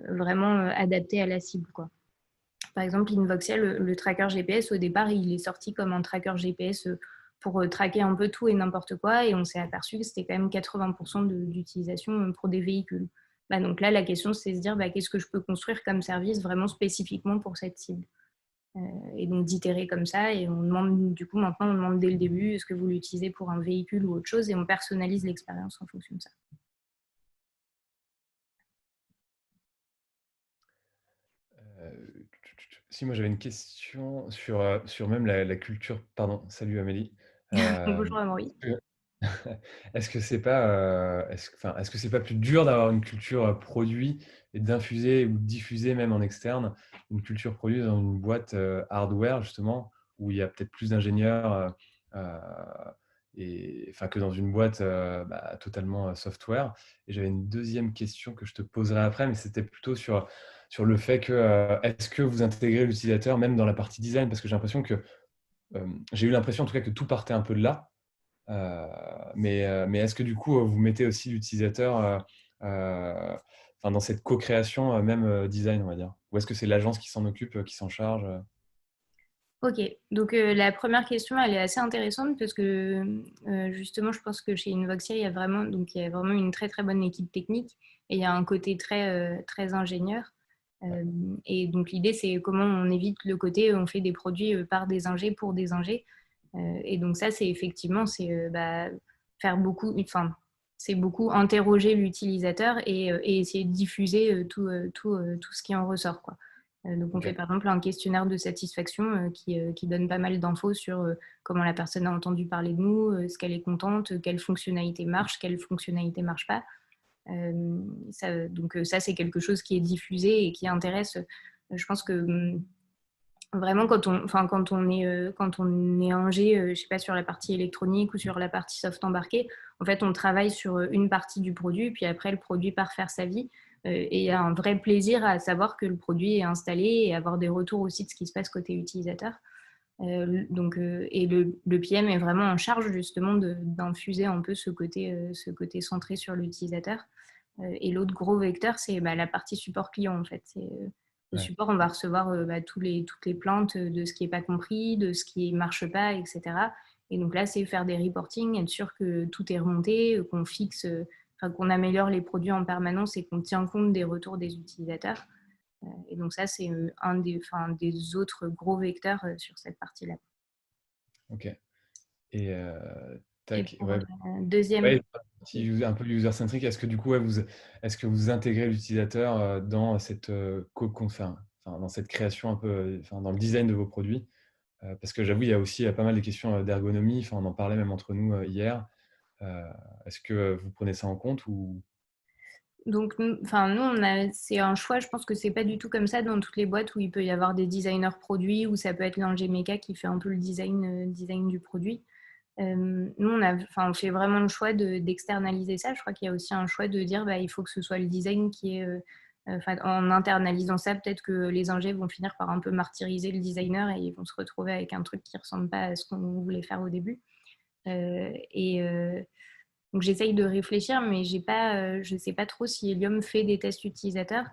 vraiment adaptés à la cible, quoi. Par exemple, Invoxia, le tracker GPS, au départ, il est sorti comme un tracker GPS pour traquer un peu tout et n'importe quoi. Et on s'est aperçu que c'était quand même 80% d'utilisation pour des véhicules. Bah, donc là, la question, c'est de se dire bah, qu'est-ce que je peux construire comme service vraiment spécifiquement pour cette cible. Et donc d'itérer comme ça. Et on demande, du coup, maintenant, on demande dès le début est-ce que vous l'utilisez pour un véhicule ou autre chose. Et on personnalise l'expérience en fonction de ça. Si moi j'avais une question sur même la culture. Pardon, salut Amélie. Bonjour Amaury. Est-ce que c'est pas, est-ce que c'est pas plus dur d'avoir une culture produit et d'infuser ou de diffuser même en externe une culture produit dans une boîte hardware justement où il y a peut-être plus d'ingénieurs et enfin que dans une boîte totalement software. Et j'avais une deuxième question que je te poserai après, mais c'était plutôt sur le fait que est-ce que vous intégrez l'utilisateur même dans la partie design, parce que j'ai eu l'impression en tout cas que tout partait un peu de là. Mais est-ce que du coup, vous mettez aussi l'utilisateur dans cette co-création, même design, on va dire? Ou est-ce que c'est l'agence qui s'en occupe, qui s'en charge? Ok, donc la première question, elle est assez intéressante parce que justement, je pense que chez Invoxia, il y a vraiment une très très bonne équipe technique et il y a un côté très ingénieur. Et donc l'idée, c'est comment on évite le côté on fait des produits par des ingés pour des ingés. Et donc ça, c'est effectivement, faire beaucoup, enfin, c'est beaucoup interroger l'utilisateur et essayer de diffuser tout ce qui en ressort, quoi. Donc on fait par exemple un questionnaire de satisfaction qui donne pas mal d'infos sur comment la personne a entendu parler de nous, ce qu'elle est contente, quelle fonctionnalité marche, quelle fonctionnalité marche pas. Donc ça, c'est quelque chose qui est diffusé et qui intéresse. Je pense que vraiment quand on est ingé, je sais pas, sur la partie électronique ou sur la partie soft embarqué, en fait, on travaille sur une partie du produit, puis après, le produit part faire sa vie. Et il y a un vrai plaisir à savoir que le produit est installé et avoir des retours aussi de ce qui se passe côté utilisateur. Et le PM est vraiment en charge justement d'infuser un peu ce côté centré sur l'utilisateur. Et l'autre gros vecteur, c'est la partie support client en fait. Au support, on va recevoir toutes les plaintes de ce qui n'est pas compris, de ce qui ne marche pas, etc. Et donc là, c'est faire des reporting, être sûr que tout est remonté, qu'on fixe, qu'on améliore les produits en permanence et qu'on tient compte des retours des utilisateurs. Et donc ça, c'est un des autres gros vecteurs sur cette partie-là. Ok. Et Et tac, pour ouais. la deuxième... Ouais, un peu user-centric, est-ce que du coup, est-ce que vous intégrez l'utilisateur dans cette dans cette création un peu, dans le design de vos produits? Parce que j'avoue, il y a aussi pas mal de questions d'ergonomie. On en parlait même entre nous hier. Est-ce que vous prenez ça en compte ou... Donc, nous, c'est un choix. Je pense que c'est pas du tout comme ça dans toutes les boîtes où il peut y avoir des designers produits, ou ça peut être l'ingé méca qui fait un peu le design du produit. Nous, on fait vraiment le choix d'externaliser ça. Je crois qu'il y a aussi un choix de dire il faut que ce soit le design qui est... en internalisant ça, peut-être que les ingés vont finir par un peu martyriser le designer et ils vont se retrouver avec un truc qui ne ressemble pas à ce qu'on voulait faire au début. Donc j'essaye de réfléchir, mais je ne sais pas trop si Helium fait des tests utilisateurs.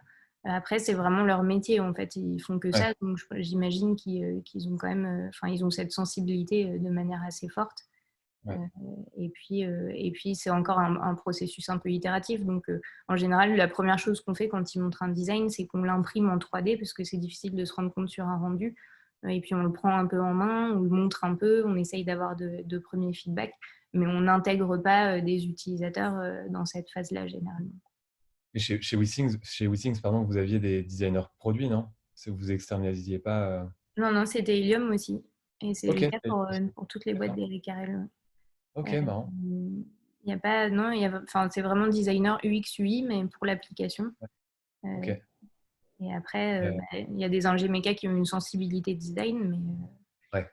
Après, c'est vraiment leur métier en fait. Ils font que ça, donc j'imagine qu'ils ont quand même, ils ont cette sensibilité de manière assez forte. Ouais. Et puis c'est encore un processus un peu itératif. Donc en général, la première chose qu'on fait quand ils montrent un design, c'est qu'on l'imprime en 3D parce que c'est difficile de se rendre compte sur un rendu. Et puis on le prend un peu en main, on le montre un peu, on essaye d'avoir de premiers feedbacks, mais on n'intègre pas des utilisateurs dans cette phase-là généralement. Et chez WeThings, pardon, vous aviez des designers produits, non? Vous externalisiez pas Non, c'était Helium aussi. Et c'est Ok. le cas pour toutes les boîtes d'Eric Carrel. Ok, marrant. Il n'y a pas, non, c'est vraiment designer UX UI, mais pour l'application. Ok. Et après, il y a des ingé méca qui ont une sensibilité design, mais Ouais.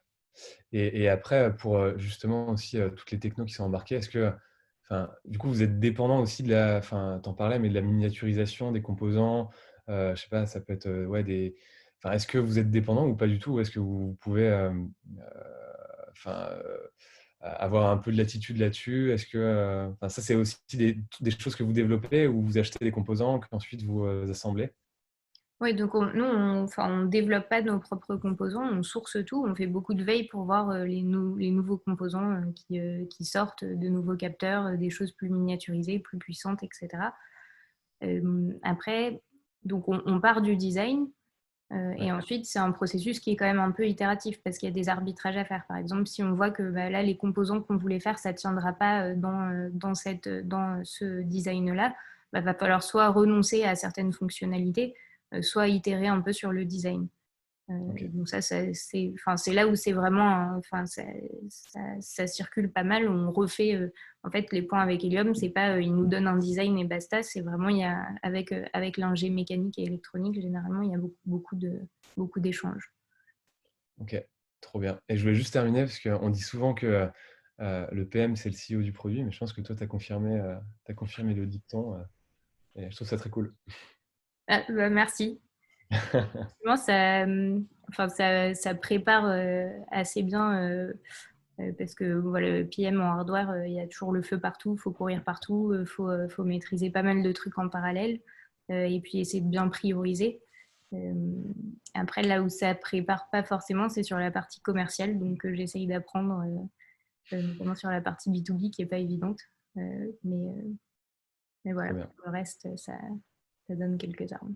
Et après, pour justement aussi toutes les technos qui sont embarquées, est-ce que, du coup, vous êtes dépendant aussi de la, t'en parlais, mais de la miniaturisation des composants, je sais pas, ça peut être, ouais, est-ce que vous êtes dépendant ou pas du tout? Ou est-ce que vous pouvez, avoir un peu de latitude là-dessus? Est-ce que, ça, c'est aussi des choses que vous développez ou vous achetez des composants qu'ensuite vous assemblez? oui, donc nous, on développe pas nos propres composants, on source tout, on fait beaucoup de veille pour voir les nouveaux composants qui sortent, de nouveaux capteurs, des choses plus miniaturisées, plus puissantes, etc. Après, donc on part du design et Ouais. ensuite c'est un processus qui est quand même un peu itératif parce qu'il y a des arbitrages à faire. Par exemple, si on voit que là, les composants qu'on voulait faire, ça ne tiendra pas dans ce design-là, va falloir soit renoncer à certaines fonctionnalités, soit itérer un peu sur le design. Ok. Donc ça c'est là où c'est vraiment, ça circule pas mal. On refait en fait les points avec Helium, c'est pas il nous donne un design et basta, c'est vraiment il y a avec l'ingé mécanique et électronique, généralement il y a beaucoup d'échanges. Ok, trop bien. Et je voulais juste terminer parce qu'on dit souvent que le PM, c'est le CEO du produit, mais je pense que toi, tu as confirmé le dicton et je trouve ça très cool. Ah, merci. Effectivement, ça prépare assez bien parce que voilà, le PM en hardware, il y a toujours le feu partout, il faut courir partout, faut maîtriser pas mal de trucs en parallèle et puis essayer de bien prioriser. Euh, Après, là où ça prépare pas forcément, c'est sur la partie commerciale, donc j'essaye d'apprendre, notamment sur la partie B2B qui est pas évidente. Euh, mais, euh, mais voilà, Trop bien. pour le reste, ça donne quelques armes.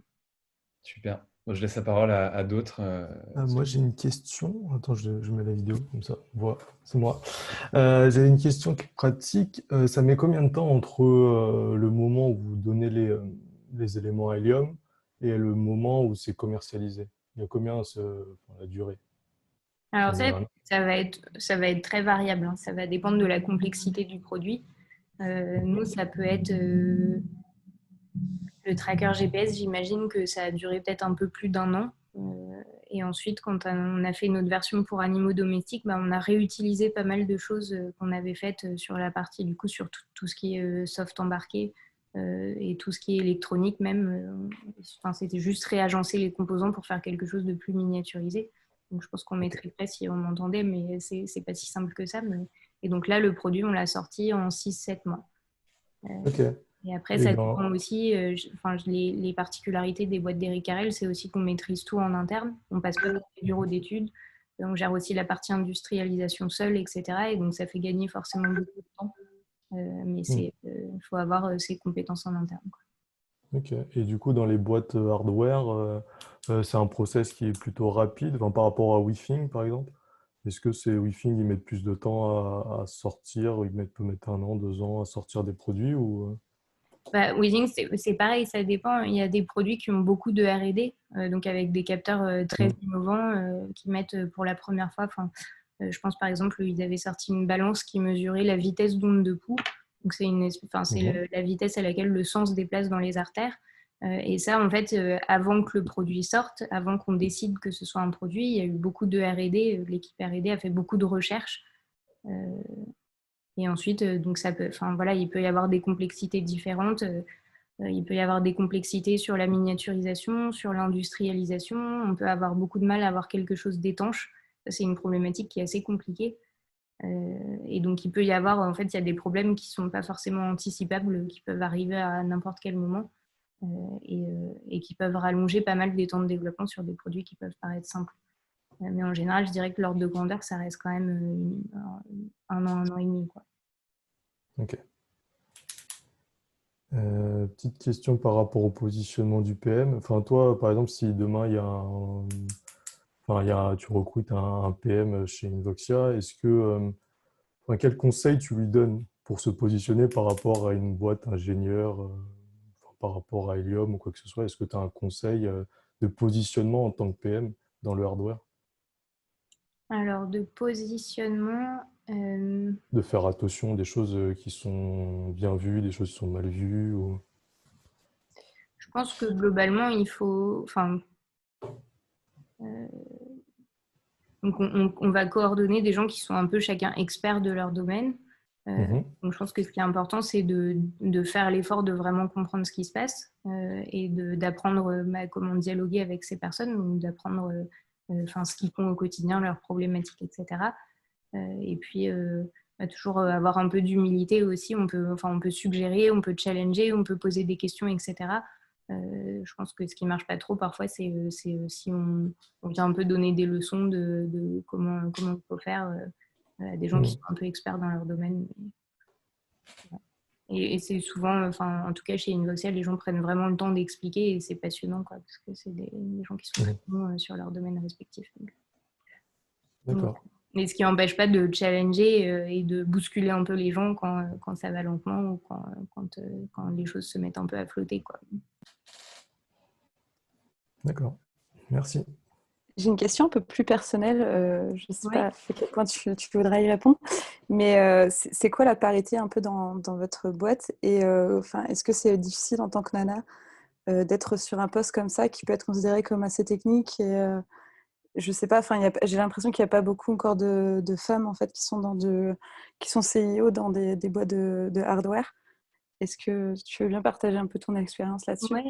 Super. Bon, je laisse la parole à d'autres. Moi, j'ai une question. Attends, je mets la vidéo, comme ça, on voit, c'est moi. J'avais une question qui est pratique. Ça met combien de temps entre le moment où vous donnez les éléments à Helium et le moment où c'est commercialisé? Il y a combien la durée en Alors général? ça va être très variable, hein. Ça va dépendre de la complexité du produit. Nous, ça peut être le tracker GPS, j'imagine que ça a duré peut-être un peu plus d'un an. Et ensuite, quand on a fait notre version pour animaux domestiques, on a réutilisé pas mal de choses qu'on avait faites sur la partie, du coup, sur tout ce qui est soft embarqué et tout ce qui est électronique même. C'était juste réagencer les composants pour faire quelque chose de plus miniaturisé. Donc, je pense qu'on Ok. mettrait près si on m'entendait, mais c'est pas si simple que ça. Et donc là, le produit, on l'a sorti en 6-7 mois. Ok. Et après, Et ça dans... dépend aussi, les particularités des boîtes d'Eric Carrel, c'est aussi qu'on maîtrise tout en interne. On passe pas par les bureaux d'études. On gère aussi la partie industrialisation seule, etc. Et donc, ça fait gagner forcément beaucoup de temps. Mais Hmm. il faut avoir ces compétences en interne, quoi. Ok. Et du coup, dans les boîtes hardware, c'est un process qui est plutôt rapide, enfin, par rapport à WeThing, par exemple. Est-ce que c'est WeThing, ils mettent plus de temps à sortir, peut mettre 1 an, 2 ans à sortir des produits ou... Weezing, c'est pareil, ça dépend. Il y a des produits qui ont beaucoup de R&D, donc avec des capteurs très Hmm. innovants qui mettent pour la première fois. Je pense par exemple, ils avaient sorti une balance qui mesurait la vitesse d'onde de pouls. Donc c'est Mhm. la vitesse à laquelle le sang se déplace dans les artères. Et ça, en fait, avant que le produit sorte, avant qu'on décide que ce soit un produit, il y a eu beaucoup de R&D. L'équipe R&D a fait beaucoup de recherches. Euh, et ensuite, donc voilà, il peut y avoir des complexités différentes. Il peut y avoir des complexités sur la miniaturisation, sur l'industrialisation. On peut avoir beaucoup de mal à avoir quelque chose d'étanche. C'est une problématique qui est assez compliquée. Et donc, il peut y avoir, en fait, il y a des problèmes qui ne sont pas forcément anticipables, qui peuvent arriver à n'importe quel moment et qui peuvent rallonger pas mal des temps de développement sur des produits qui peuvent paraître simples. Mais en général, je dirais que l'ordre de grandeur, ça reste quand même 1 an et demi, quoi. Ok. Petite question par rapport au positionnement du PM. Enfin, toi, par exemple, si demain tu recrutes un PM chez Invoxia, quel conseil tu lui donnes pour se positionner par rapport à une boîte ingénieur, par rapport à Helium ou quoi que ce soit? Est-ce que tu as un conseil de positionnement en tant que PM dans le hardware? Alors, de positionnement, De faire attention des choses qui sont bien vues, des choses qui sont mal vues pense que globalement, il faut... Enfin, donc on va coordonner des gens qui sont un peu chacun experts de leur domaine. Donc je pense que ce qui est important, c'est de faire l'effort de vraiment comprendre ce qui se passe et d'apprendre comment dialoguer avec ces personnes, ou d'apprendre ce qu'ils font au quotidien, leurs problématiques, etc. Et puis toujours avoir un peu d'humilité aussi. On peut suggérer, on peut challenger, on peut poser des questions, etc. Je pense que ce qui marche pas trop parfois, c'est si on vient un peu donner des leçons de comment il faut faire à des gens qui sont un peu experts dans leur domaine. Et c'est souvent, en tout cas chez Invoxia, les gens prennent vraiment le temps d'expliquer et c'est passionnant, quoi, parce que c'est des gens qui sont très bons sur leur domaine respectif. D'accord. Mais ce qui n'empêche pas de challenger et de bousculer un peu les gens quand ça va lentement ou quand les choses se mettent un peu à flotter, quoi. D'accord. Merci. J'ai une question un peu plus personnelle. Je ne sais Ouais. pas à quel point tu voudrais y répondre, mais c'est quoi la parité un peu dans votre boîte? Et est-ce que c'est difficile en tant que nana d'être sur un poste comme ça qui peut être considéré comme assez technique et je sais pas, j'ai l'impression qu'il n'y a pas beaucoup encore de femmes en fait qui sont qui sont CEO dans des boîtes de hardware. Est-ce que tu veux bien partager un peu ton expérience là-dessus? Ouais.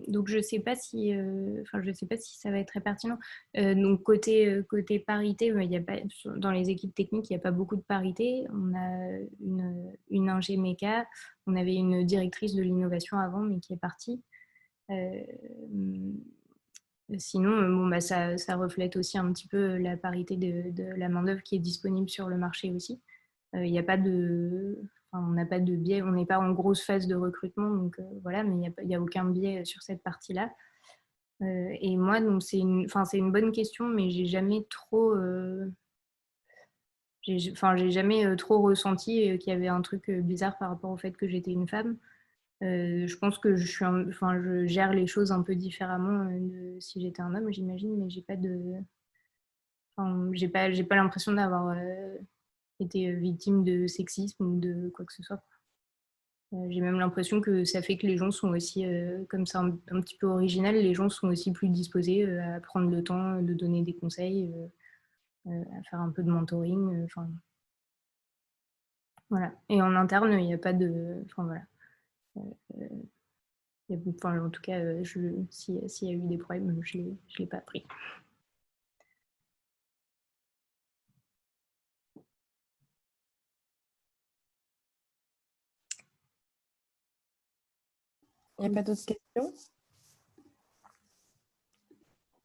Donc je sais pas si, je sais pas si ça va être très pertinent. Donc côté parité, il y a pas, dans les équipes techniques, il n'y a pas beaucoup de parité. On a une ingé méca, on avait une directrice de l'innovation avant, mais qui est partie. Sinon, ça reflète aussi un petit peu la parité de la main-d'œuvre qui est disponible sur le marché aussi. Il n'y a pas de, on n'a pas de biais, on n'est pas en grosse phase de recrutement, donc voilà, mais il n'y a aucun biais sur cette partie-là. Et moi, donc c'est une bonne question, mais j'ai jamais trop, j'ai jamais trop ressenti qu'il y avait un truc bizarre par rapport au fait que j'étais une femme. Je pense que je gère les choses un peu différemment de si j'étais un homme, j'imagine, mais j'ai pas l'impression d'avoir été victime de sexisme ou de quoi que ce soit. J'ai même l'impression que ça fait que les gens sont aussi, comme c'est un petit peu original, les gens sont aussi plus disposés à prendre le temps de donner des conseils, à faire un peu de mentoring. Voilà. Et en interne, il n'y a pas de. Voilà. En tout cas, s'il y a eu des problèmes, je ne l'ai pas appris. Il n'y a pas d'autres questions?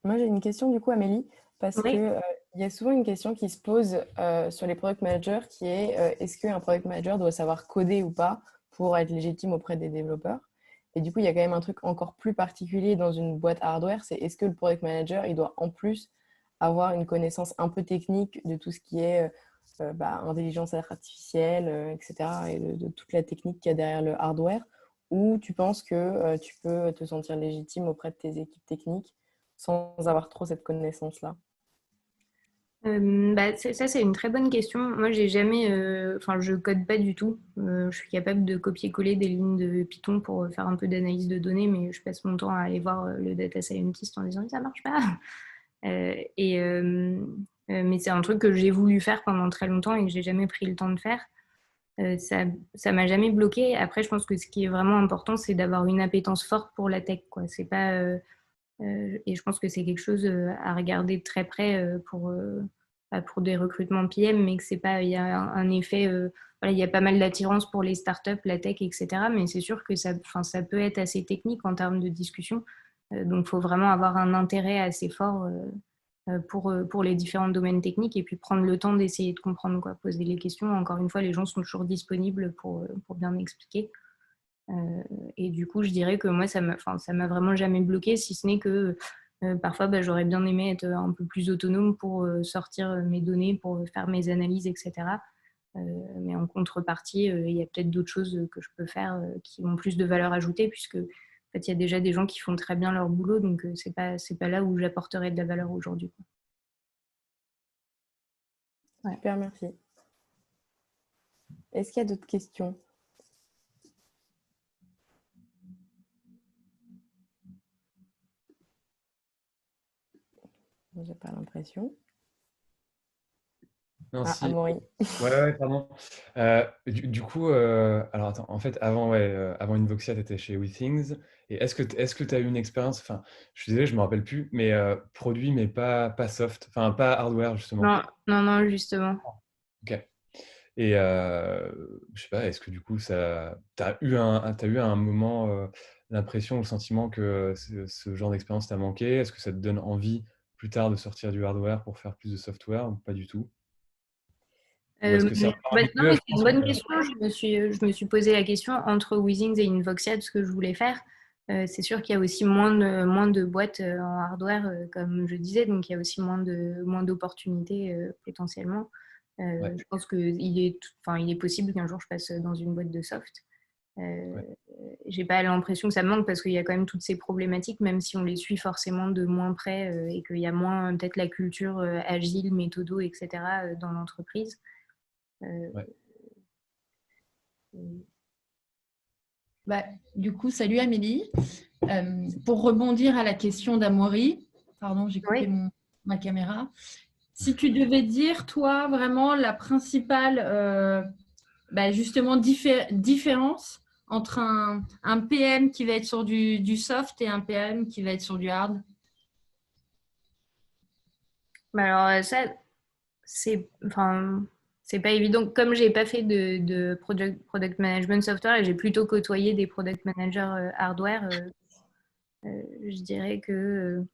Moi, j'ai une question du coup, Amélie, parce Oui. que il y a souvent une question qui se pose sur les product managers qui est est-ce qu'un product manager doit savoir coder ou pas pour être légitime auprès des développeurs? Et du coup, il y a quand même un truc encore plus particulier dans une boîte hardware, c'est est-ce que le product manager, il doit en plus avoir une connaissance un peu technique de tout ce qui est intelligence artificielle, etc., et de toute la technique qu'il y a derrière le hardware, ou tu penses que tu peux te sentir légitime auprès de tes équipes techniques sans avoir trop cette connaissance-là? Ça, c'est une très bonne question. Moi, j'ai jamais, je code pas du tout. Je suis capable de copier-coller des lignes de Python pour faire un peu d'analyse de données, mais je passe mon temps à aller voir le data scientist en disant ça marche pas. Mais c'est un truc que j'ai voulu faire pendant très longtemps et que j'ai jamais pris le temps de faire. Ça m'a jamais bloqué. Après, je pense que ce qui est vraiment important, c'est d'avoir une appétence forte pour la tech, quoi. C'est pas et je pense que c'est quelque chose à regarder de très près pour des recrutements PM, mais que c'est pas, il y a un effet, voilà, il y a pas mal d'attirance pour les startups, la tech, etc. Mais c'est sûr que ça peut être assez technique en termes de discussion. Donc, il faut vraiment avoir un intérêt assez fort pour les différents domaines techniques et puis prendre le temps d'essayer de comprendre, quoi, poser les questions. Encore une fois, les gens sont toujours disponibles pour bien expliquer. Et du coup, je dirais que moi, ça m'a vraiment jamais bloqué, si ce n'est que parfois, j'aurais bien aimé être un peu plus autonome pour sortir mes données, pour faire mes analyses, etc. Mais en contrepartie, il y a peut-être d'autres choses que je peux faire qui ont plus de valeur ajoutée, puisque en fait, il y a déjà des gens qui font très bien leur boulot, donc c'est pas là où j'apporterai de la valeur aujourd'hui. Ouais. Super, merci. Est-ce qu'il y a d'autres questions? J'ai pas l'impression. Non, Ah, si. Amaury. Ouais, pardon. Du coup, alors attends, en fait, avant Invoxia, tu étais chez WeThings. Et est-ce que tu as eu une expérience, enfin, je suis désolé, je me rappelle plus, mais produit, mais pas soft, enfin, pas hardware, justement. Non, non, non, justement. Ok. Et je sais pas, est-ce que du coup, t'as eu à un moment l'impression ou le sentiment que ce genre d'expérience t'a manqué? Est-ce que ça te donne envie plus tard de sortir du hardware pour faire plus de software ou pas du tout? Ou est-ce que c'est encore un Non, mais milieu, je c'est une pense bonne que... question. Je me suis posé la question entre Weezings et Invoxia de ce que je voulais faire. C'est sûr qu'il y a aussi moins de boîtes en hardware, comme je disais, donc il y a aussi moins d'opportunités potentiellement. Ouais, Je pense il est possible qu'un jour je passe dans une boîte de soft. ouais. J'ai pas l'impression que ça me manque parce qu'il y a quand même toutes ces problématiques, même si on les suit forcément de moins près et qu'il y a moins peut-être la culture agile, méthodo, etc. Dans l'entreprise. Euh, Ouais. Bah, du coup, salut Amélie. Pour rebondir à la question d'Amaury, pardon, j'ai coupé oui. ma caméra. Si tu devais dire, toi, vraiment la principale justement différence entre un PM qui va être sur du soft et un PM qui va être sur du hard. Bah alors ça, c'est pas évident. Comme j'ai pas fait de product management software et j'ai plutôt côtoyé des product managers hardware, je dirais que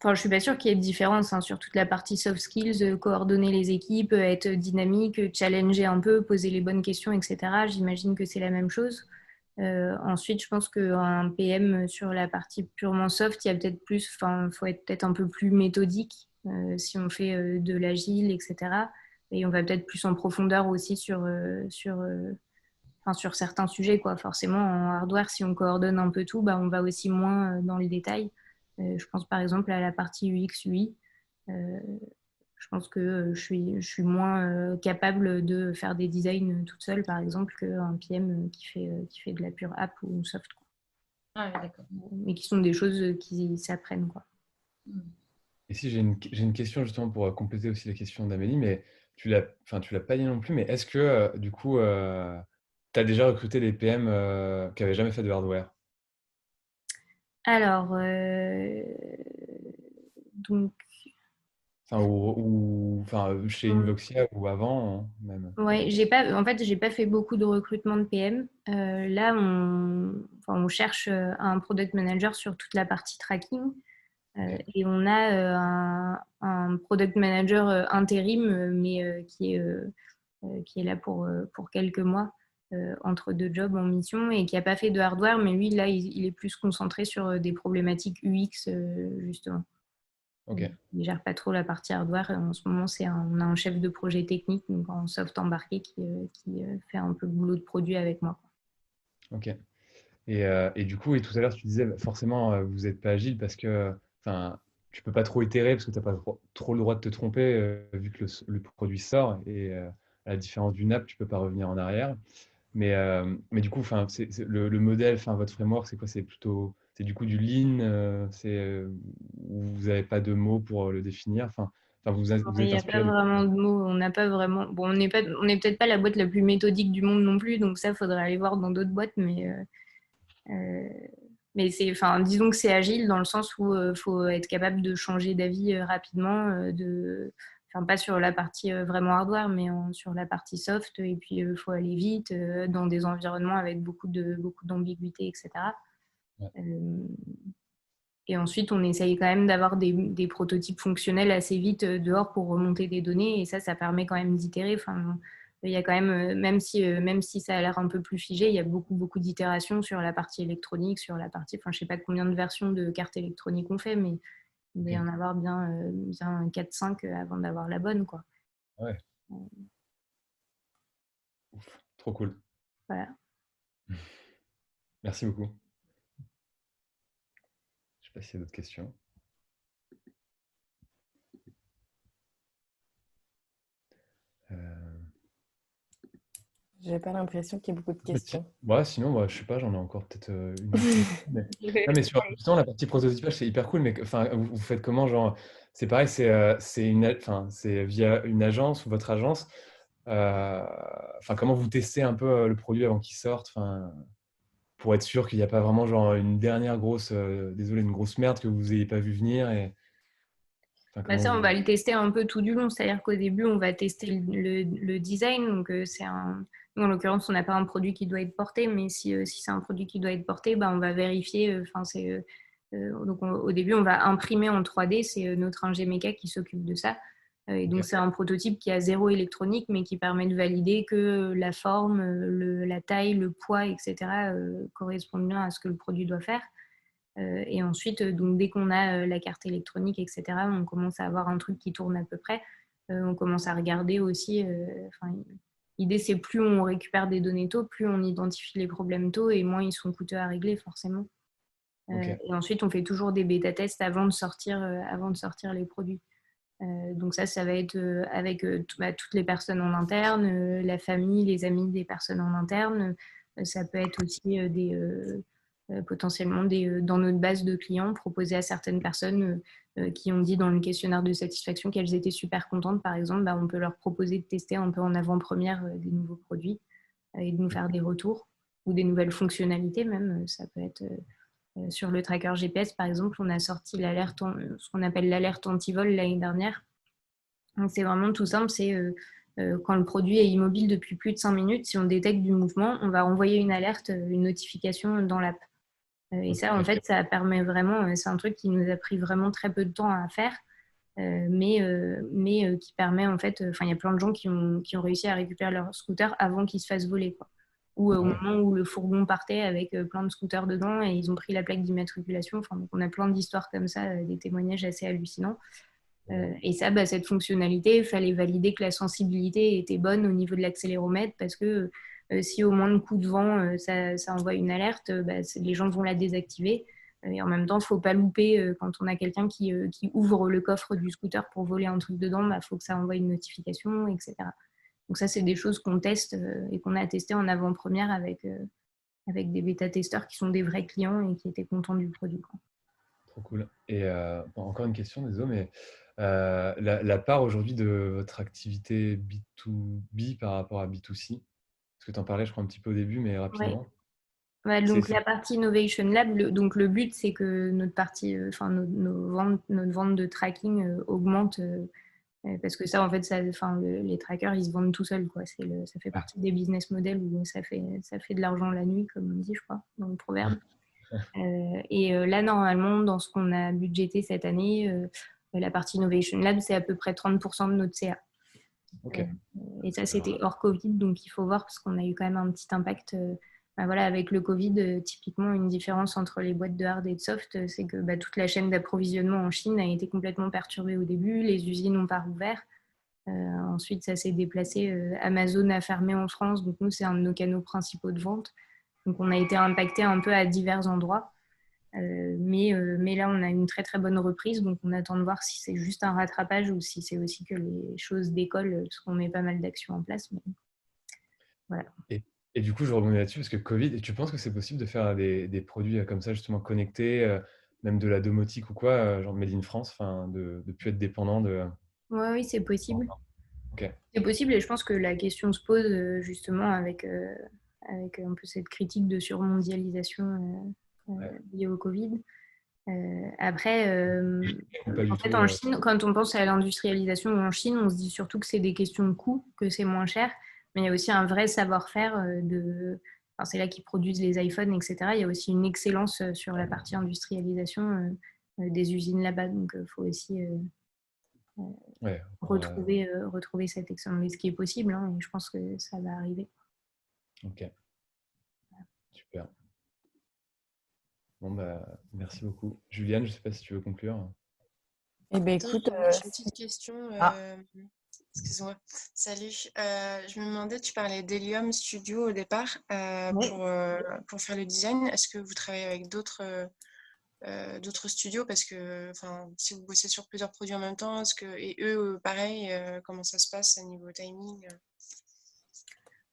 je suis pas sûre qu'il y ait de différence hein, sur toute la partie soft skills, coordonner les équipes, être dynamique, challenger un peu, poser les bonnes questions, etc. J'imagine que c'est la même chose. Ensuite, je pense qu'un PM sur la partie purement soft, il y a peut-être plus, faut être peut-être un peu plus méthodique si on fait de l'agile, etc. Et on va peut-être plus en profondeur aussi sur certains sujets, quoi. Forcément, en hardware, si on coordonne un peu tout, bah, on va aussi moins dans le détail. Je pense par exemple à la partie UX, UI. Euh, je pense que je suis moins capable de faire des designs toute seule, par exemple, qu'un PM qui fait de la pure app ou soft, quoi. Ah, oui, d'accord. Mais qui sont des choses qui s'apprennent, quoi. Et si j'ai une question justement pour compléter aussi la question d'Amélie, mais tu l'as pas dit non plus, mais est-ce que du coup, tu as déjà recruté des PM qui n'avaient jamais fait de hardware? Alors, donc, Enfin, enfin, chez Invoxia ou avant, hein, même. ouais, j'ai pas fait beaucoup de recrutement de PM. Là, on cherche un product manager sur toute la partie tracking. Ok. Et on a un product manager intérim, mais qui est là pour quelques mois entre deux jobs en mission et qui n'a pas fait de hardware, mais lui, là, il est plus concentré sur des problématiques UX, justement. Ok. Il ne gère pas trop la partie hardware. En ce moment, on a un chef de projet technique, donc en soft embarqué, qui fait un peu le boulot de produit avec moi. Ok. Et du coup, et tout à l'heure, tu disais, bah, forcément, vous n'êtes pas agile parce que enfin, tu peux pas trop itérer parce que tu n'as pas trop le droit de te tromper vu que le produit sort. Et à la différence d'une app, tu peux pas revenir en arrière. Mais du coup, enfin, le modèle, enfin, votre framework, c'est quoi? C'est du coup du lean, où vous n'avez pas de mots pour le définir. Enfin, vous Il êtes n'y a pas inspiré de... vraiment de mots, on n'a pas vraiment. Bon, on n'est peut-être pas la boîte la plus méthodique du monde non plus, donc ça, faudrait aller voir dans d'autres boîtes, euh, mais disons que c'est agile dans le sens où il faut être capable de changer d'avis rapidement, pas sur la partie vraiment hardware, mais sur la partie soft. Et puis, il faut aller vite dans des environnements avec beaucoup d'ambiguïté, etc. Ouais, Euh, et ensuite, on essaye quand même d'avoir des prototypes fonctionnels assez vite dehors pour remonter des données. Et ça permet quand même d'itérer. Il y a quand même, même si ça a l'air un peu plus figé, il y a beaucoup, beaucoup d'itérations sur la partie électronique, sur la partie, je ne sais pas combien de versions de cartes électroniques on fait, mais il doit y ok. en avoir bien 4-5 avant d'avoir la bonne, quoi. Ouais, trop cool. Voilà. Merci beaucoup. Je sais pas s'il y a d'autres questions. Euh, J'ai pas l'impression qu'il y ait beaucoup de questions. Ouais, sinon, je sais pas, j'en ai encore peut-être une autre. Non, mais sur justement, la partie prototypage, c'est hyper cool, mais enfin, vous faites comment, genre, c'est pareil, c'est via une agence ou votre agence. Enfin, comment vous testez un peu le produit avant qu'il sorte, enfin, pour être sûr qu'il n'y a pas vraiment genre une dernière grosse, désolé, une grosse merde que vous n'ayez pas vu venir et enfin, comment Ça, on vous... va le tester un peu tout du long. C'est-à-dire qu'au début, on va tester le design. Donc, nous, en l'occurrence, on n'a pas un produit qui doit être porté, mais si c'est un produit qui doit être porté, on va vérifier. Donc, au début, on va imprimer en 3D. C'est notre ingé méca qui s'occupe de ça. Et donc, c'est un prototype qui a 0 électronique, mais qui permet de valider que la forme, la taille, le poids, etc., correspondent bien à ce que le produit doit faire. Et ensuite, donc, dès qu'on a la carte électronique, etc., on commence à avoir un truc qui tourne à peu près. On commence à regarder aussi. L'idée, c'est plus on récupère des données tôt, plus on identifie les problèmes tôt et moins ils sont coûteux à régler forcément. Et ensuite, on fait toujours des bêta-tests avant de sortir les produits. Donc ça va être avec toutes les personnes en interne, la famille, les amis des personnes en interne. Ça peut être aussi potentiellement dans notre base de clients, proposer à certaines personnes qui ont dit dans le questionnaire de satisfaction qu'elles étaient super contentes, par exemple, on peut leur proposer de tester un peu en avant-première des nouveaux produits et de nous faire des retours ou des nouvelles fonctionnalités même. Ça peut être sur le tracker GPS, par exemple, on a sorti ce qu'on appelle l'alerte anti-vol l'année dernière. Donc, c'est vraiment tout simple, c'est quand le produit est immobile depuis plus de 5 minutes, si on détecte du mouvement, on va envoyer une alerte, une notification dans l'app. Et ça, en fait, ça permet vraiment, c'est un truc qui nous a pris vraiment très peu de temps à faire, mais qui permet, en fait, il y a plein de gens qui ont réussi à récupérer leur scooter avant qu'ils se fassent voler, quoi. Ou au moment où le fourgon partait avec plein de scooters dedans et ils ont pris la plaque d'immatriculation. Donc on a plein d'histoires comme ça, des témoignages assez hallucinants. Et ça, cette fonctionnalité, il fallait valider que la sensibilité était bonne au niveau de l'accéléromètre parce que si au moins de coup de vent, ça envoie une alerte, les gens vont la désactiver. Et en même temps, il ne faut pas louper quand on a quelqu'un qui ouvre le coffre du scooter pour voler un truc dedans, faut que ça envoie une notification, etc. Donc ça, c'est des choses qu'on teste et qu'on a testé en avant-première avec des bêta-testeurs qui sont des vrais clients et qui étaient contents du produit, quoi. Trop cool. Et encore une question, désolé, mais la part aujourd'hui de votre activité B2B par rapport à B2C, parce que tu en parlais, je crois, un petit peu au début, mais rapidement. Ouais. Donc la partie Innovation Lab, donc le but, c'est que notre partie, notre vente de tracking augmente parce que ça, en fait, les trackers, ils se vendent tout seuls, quoi. Ça fait partie des business models où ça fait de l'argent la nuit, comme on dit, je crois, dans le proverbe. Là, normalement, dans ce qu'on a budgété cette année, la partie Innovation Lab, c'est à peu près 30% de notre CA. Et ça, c'était hors Covid, donc il faut voir parce qu'on a eu quand même un petit impact. Avec le Covid, typiquement, une différence entre les boîtes de hard et de soft, c'est que toute la chaîne d'approvisionnement en Chine a été complètement perturbée au début. Les usines n'ont pas rouvert. Ensuite, ça s'est déplacé. Amazon a fermé en France, donc nous, c'est un de nos canaux principaux de vente. Donc, on a été impacté un peu à divers endroits. Mais là, on a une très très bonne reprise, donc on attend de voir si c'est juste un rattrapage ou si c'est aussi que les choses décollent, parce qu'on met pas mal d'actions en place. Mais... Voilà. Et du coup, je rebondis là-dessus parce que Covid, et tu penses que c'est possible de faire des produits comme ça, justement connectés, même de la domotique ou quoi, genre Made in France, de ne plus être dépendant de... Oui, c'est possible. Okay. C'est possible et je pense que la question se pose justement avec un peu cette critique de surmondialisation liée au Covid. Après, en fait, en Chine, quand on pense à l'industrialisation en Chine, on se dit surtout que c'est des questions de coût, que c'est moins cher, mais il y a aussi un vrai savoir-faire c'est là qu'ils produisent les iPhones, etc. Il y a aussi une excellence sur la partie industrialisation des usines là-bas, donc il faut aussi retrouver cette excellence, mais ce qui est possible, hein, et je pense que ça va arriver. Ok, super. Bon, merci beaucoup. Juliane, je ne sais pas si tu veux conclure. Eh bien, écoute, j'ai une petite question. Excuse-moi. Salut. Je me demandais, tu parlais d'Helium Studio au départ pour faire le design. Est-ce que vous travaillez avec d'autres studios? Parce que si vous bossez sur plusieurs produits en même temps, et eux, pareil, comment ça se passe à niveau timing?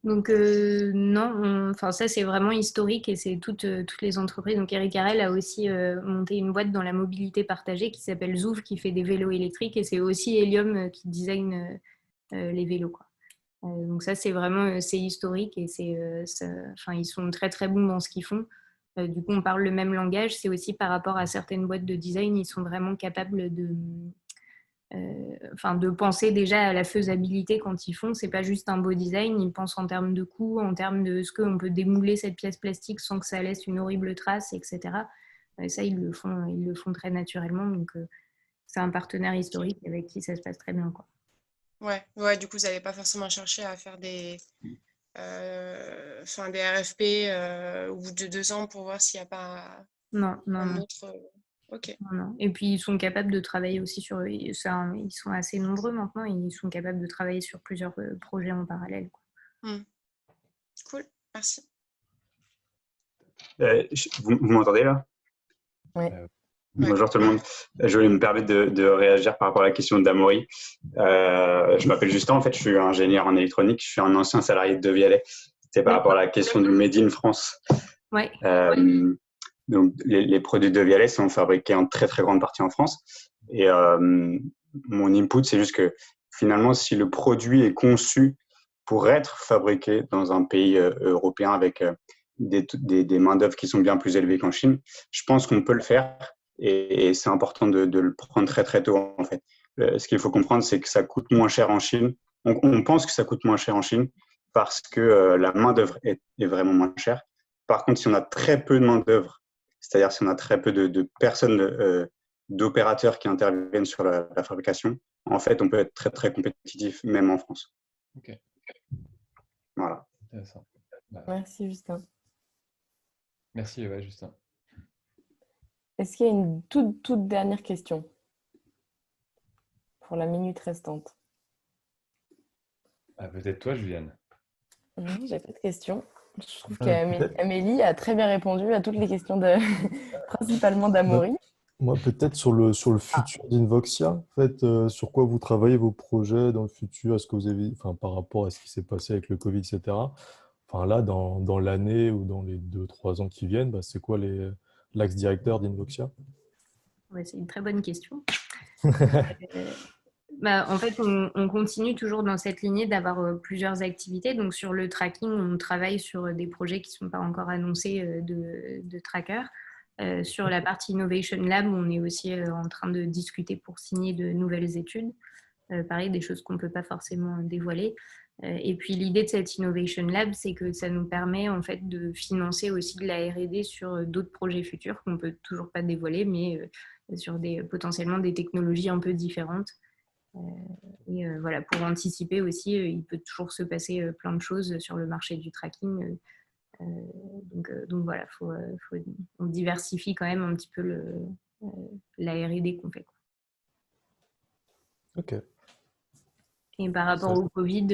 Donc non, enfin ça c'est vraiment historique et c'est toutes les entreprises. Donc Eric Carrel a aussi monté une boîte dans la mobilité partagée qui s'appelle Zouf, qui fait des vélos électriques, et c'est aussi Helium qui design les vélos, quoi. Donc ça c'est vraiment c'est historique, et enfin ils sont très très bons dans ce qu'ils font. Du coup on parle le même langage. C'est aussi par rapport à certaines boîtes de design, ils sont vraiment capables de penser déjà à la faisabilité quand ils font. C'est pas juste un beau design, ils pensent en termes de coût, en termes de ce qu'on peut démouler cette pièce plastique sans que ça laisse une horrible trace, etc. Et ça, ils le font très naturellement. Donc, c'est un partenaire historique avec qui ça se passe très bien, quoi. Ouais, du coup, vous n'allez pas forcément chercher à faire des RFP au bout de 2 ans pour voir s'il n'y a pas Non. un autre. Ok. Non. Et puis, ils sont capables de travailler aussi ils sont assez nombreux maintenant, et ils sont capables de travailler sur plusieurs projets en parallèle, quoi. Cool, merci. Vous m'entendez là? Oui. Bonjour tout le monde. Je voulais me permettre de réagir par rapport à la question d'Amaury. Je m'appelle Justin, en fait, je suis ingénieur en électronique, je suis un ancien salarié de Devialet. C'était par rapport à la question du Made in France. Ouais. Donc, les produits de Devialet sont fabriqués en très très grande partie en France. Et mon input, c'est juste que finalement, si le produit est conçu pour être fabriqué dans un pays européen avec des main-d'œuvre qui sont bien plus élevées qu'en Chine, je pense qu'on peut le faire, et c'est important de le prendre très très tôt, en fait. Ce qu'il faut comprendre, c'est que ça coûte moins cher en Chine. On pense que ça coûte moins cher en Chine parce que la main-d'œuvre est vraiment moins chère. Par contre, si on a très peu de main-d'œuvre, c'est-à-dire si on a très peu de personnes, d'opérateurs qui interviennent sur la fabrication, en fait, on peut être très très compétitif, même en France. Ok. Voilà. Intéressant. Merci, Justin. Merci, Justin. Est-ce qu'il y a une toute dernière question pour la minute restante? Peut-être toi, Juliane. Non, j'ai pas de questions. Je trouve qu'Amélie a très bien répondu à toutes les questions principalement d'Amaury. Moi, peut-être sur le futur d'Invoxia, en fait, sur quoi vous travaillez vos projets dans le futur, est-ce que vous avez, enfin, par rapport à ce qui s'est passé avec le Covid, etc. Enfin, là, dans l'année ou dans les 2-3 ans qui viennent, c'est quoi l'axe directeur d'Invoxia? Ouais, c'est une très bonne question. En fait, on continue toujours dans cette lignée d'avoir plusieurs activités. Donc, sur le tracking, on travaille sur des projets qui ne sont pas encore annoncés de trackers. Sur la partie Innovation Lab, on est aussi en train de discuter pour signer de nouvelles études. Pareil, des choses qu'on ne peut pas forcément dévoiler. Et puis, l'idée de cette Innovation Lab, c'est que ça nous permet en fait de financer aussi de la R&D sur d'autres projets futurs qu'on ne peut toujours pas dévoiler, mais sur potentiellement des technologies un peu différentes. Et voilà, pour anticiper aussi, il peut toujours se passer plein de choses sur le marché du tracking. Donc voilà, on diversifie quand même un petit peu la R&D qu'on fait, quoi. Ok. Et par rapport au Covid,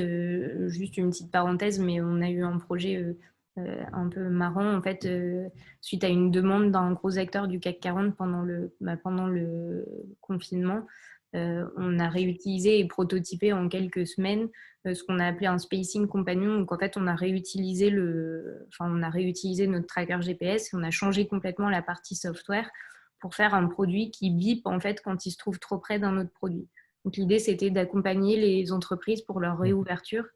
juste une petite parenthèse, mais on a eu un projet un peu marrant, en fait, suite à une demande d'un gros acteur du CAC 40 pendant le confinement. On a réutilisé et prototypé en quelques semaines ce qu'on a appelé un spacing compagnon. Donc en fait, on a réutilisé notre tracker GPS et on a changé complètement la partie software pour faire un produit qui bip en fait quand il se trouve trop près d'un autre produit. Donc l'idée, c'était d'accompagner les entreprises pour leur réouverture.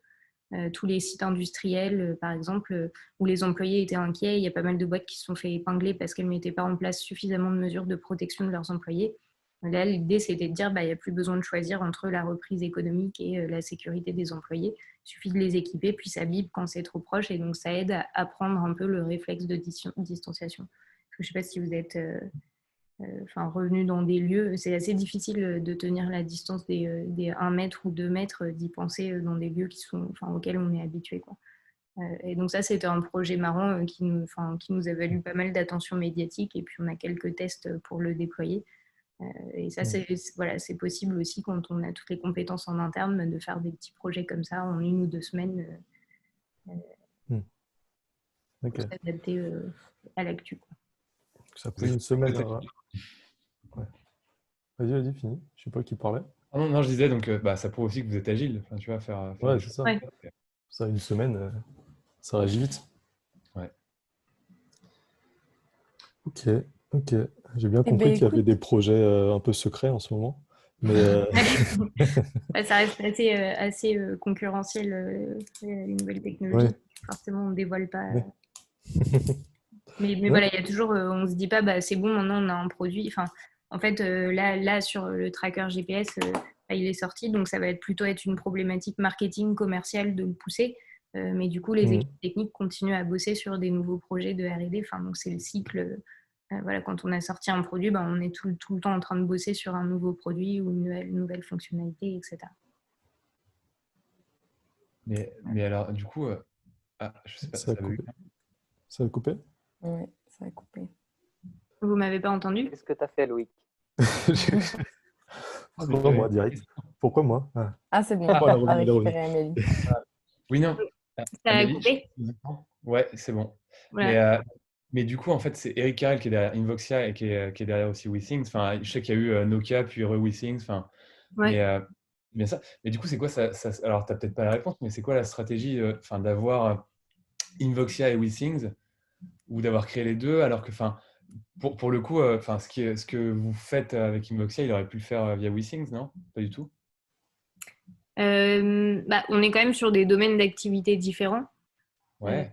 Tous les sites industriels, par exemple, où les employés étaient inquiets. Il y a pas mal de boîtes qui se sont fait épingler parce qu'elles ne mettaient pas en place suffisamment de mesures de protection de leurs employés. Là, l'idée, c'était de dire il n'y a plus besoin de choisir entre la reprise économique et la sécurité des employés. Il suffit de les équiper, puis ça bip quand c'est trop proche. Et donc, ça aide à apprendre un peu le réflexe de distanciation. Je ne sais pas si vous êtes revenu dans des lieux. C'est assez difficile de tenir la distance des 1 mètre ou 2 mètres, d'y penser dans des lieux auxquels on est habitué, quoi. Et donc ça, c'était un projet marrant qui nous a valu pas mal d'attention médiatique. Et puis, on a quelques tests pour le déployer. Et ça, c'est possible aussi quand on a toutes les compétences en interne de faire des petits projets comme ça en 1 ou 2 semaines pour s'adapter à l'actu, quoi. Ça fait une semaine. Ouais. Vas-y, finis. Je ne sais pas qui parlait. Ah non, je disais, donc ça prouve aussi que vous êtes agile. Enfin, tu vois, Ouais, c'est ça. Ouais. Ça, une semaine, ça réagit vite. Ouais. Ok, ok. J'ai bien Eh compris ben, qu'il y avait écoute, des projets un peu secrets en ce moment. Mais Ouais, ça reste assez concurrentiel, les nouvelles technologies. ouais, Forcément, on ne dévoile pas. ouais. Mais Ouais. voilà, il y a toujours, on se dit pas, bah, c'est bon, maintenant on a un produit. Enfin, en fait, là, sur le tracker GPS, bah, il est sorti, donc ça va être une problématique marketing, commerciale de le pousser. Mais du coup, les Mhm. équipes techniques continuent à bosser sur des nouveaux projets de R&D. Enfin, donc c'est le cycle. Voilà, quand on a sorti un produit, bah, on est tout le temps en train de bosser sur un nouveau produit ou une nouvelle fonctionnalité, etc. Mais alors, du coup, je sais pas, Ça a ça veut coupé. Ça a coupé? ouais, ça a coupé. Vous m'avez pas entendu? Qu'est-ce que tu as fait, Loïc? Pourquoi moi, direct? Pourquoi moi? Ah, Ah, c'est bon, oh, elle est on a revenue, elle est revenue. récupéré Amélie. Oui, non. Ça a Amélie, coupé? ouais, c'est bon. Mais, Voilà. mais du coup, en fait, c'est Eric Carrel qui est derrière Invoxia et qui est derrière aussi WeThings. Enfin, je sais qu'il y a eu Nokia, puis WeThings. Enfin, Ouais. mais, bien ça. Mais du coup, c'est quoi alors, tu n'as peut-être pas la réponse, mais c'est quoi la stratégie enfin, d'avoir Invoxia et WeThings ou d'avoir créé les deux alors que, enfin, pour le coup, enfin, ce que vous faites avec Invoxia, il aurait pu le faire via WeThings, non? Pas du tout? Bah, on est quand même sur des domaines d'activité différents. Ouais.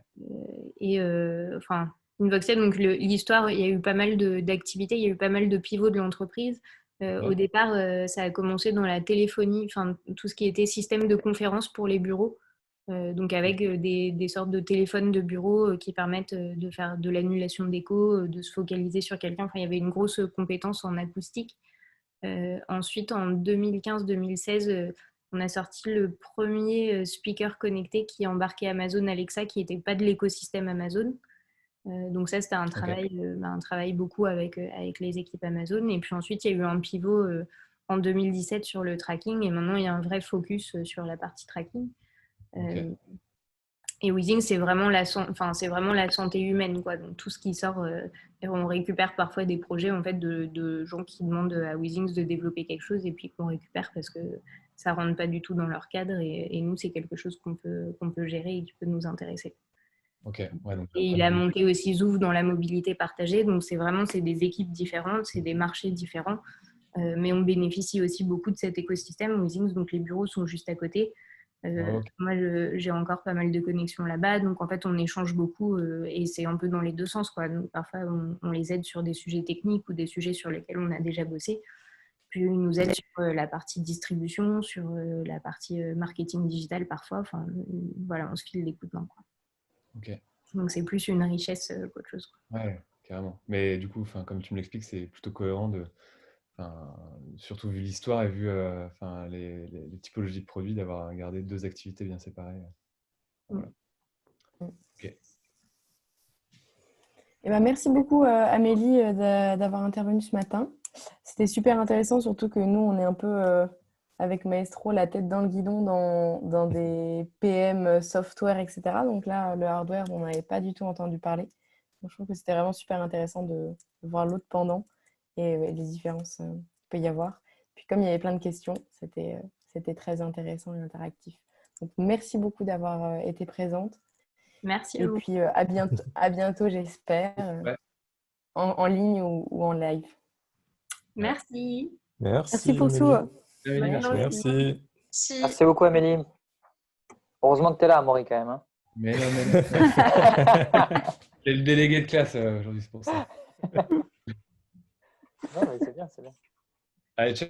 Enfin, Invoxia, donc l'histoire, il y a eu pas mal d'activités, il y a eu pas mal de pivots de l'entreprise. Au Ok. départ, ça a commencé dans la téléphonie, enfin, tout ce qui était système de conférence pour les bureaux. Donc avec des sortes de téléphones de bureau qui permettent de faire de l'annulation d'écho, de se focaliser sur quelqu'un. Enfin, il y avait une grosse compétence en acoustique. Ensuite, en 2015-2016, on a sorti le premier speaker connecté qui embarquait Amazon Alexa, qui n'était pas de l'écosystème Amazon. Donc ça, c'était Ok. un travail beaucoup avec les équipes Amazon. Et puis ensuite, il y a eu un pivot en 2017 sur le tracking. Et maintenant, il y a un vrai focus sur la partie tracking. Ok. Et Weezing, c'est vraiment la santé humaine, quoi. Donc tout ce qui sort, on récupère parfois des projets en fait de gens qui demandent à Weezing de développer quelque chose et puis qu'on récupère parce que ça rentre pas du tout dans leur cadre et nous c'est quelque chose qu'on peut gérer et qui peut nous intéresser. Ok. Ouais, donc Et pas il a de... monté aussi Zouf dans la mobilité partagée, donc c'est des équipes différentes, c'est des marchés différents, mais on bénéficie aussi beaucoup de cet écosystème Weezing, donc les bureaux sont juste à côté. Ok. Moi, j'ai encore pas mal de connexions là-bas, donc en fait, on échange beaucoup et c'est un peu dans les deux sens, quoi. Donc, parfois, on les aide sur des sujets techniques ou des sujets sur lesquels on a déjà bossé. Puis, ils nous aident sur la partie distribution, sur la partie marketing digital parfois. Enfin, voilà, on se file des coups de main, quoi. Ok. Donc, c'est plus une richesse qu'autre chose, quoi. Ouais, carrément. Mais du coup, enfin, comme tu me l'expliques, c'est plutôt cohérent enfin, surtout vu l'histoire et vu enfin, les typologies de produits, d'avoir gardé deux activités bien séparées. Voilà. Ok. Eh ben, merci beaucoup, Amélie, d'avoir intervenu ce matin. C'était super intéressant, surtout que nous, on est un peu, avec Maestro, la tête dans le guidon dans des PM software, etc. Donc là, le hardware, on n'avait pas du tout entendu parler. Donc, je trouve que c'était vraiment super intéressant de voir l'autre pendant et les différences qu'il peut y avoir. Puis comme il y avait plein de questions, c'était très intéressant et interactif. Donc merci beaucoup d'avoir été présente. Merci à Et vous. puis à bientôt, j'espère, Ouais. en ligne ou en live. Merci. Merci Merci, pour tout. Amélie. Amélie, merci. Merci. Si. Merci beaucoup, Amélie. Heureusement que tu es là, Amaury, quand même. Hein. Mais non, mais non. C'est le délégué de classe aujourd'hui, c'est pour ça. Non, mais c'est bien, c'est bien. Allez, ciao.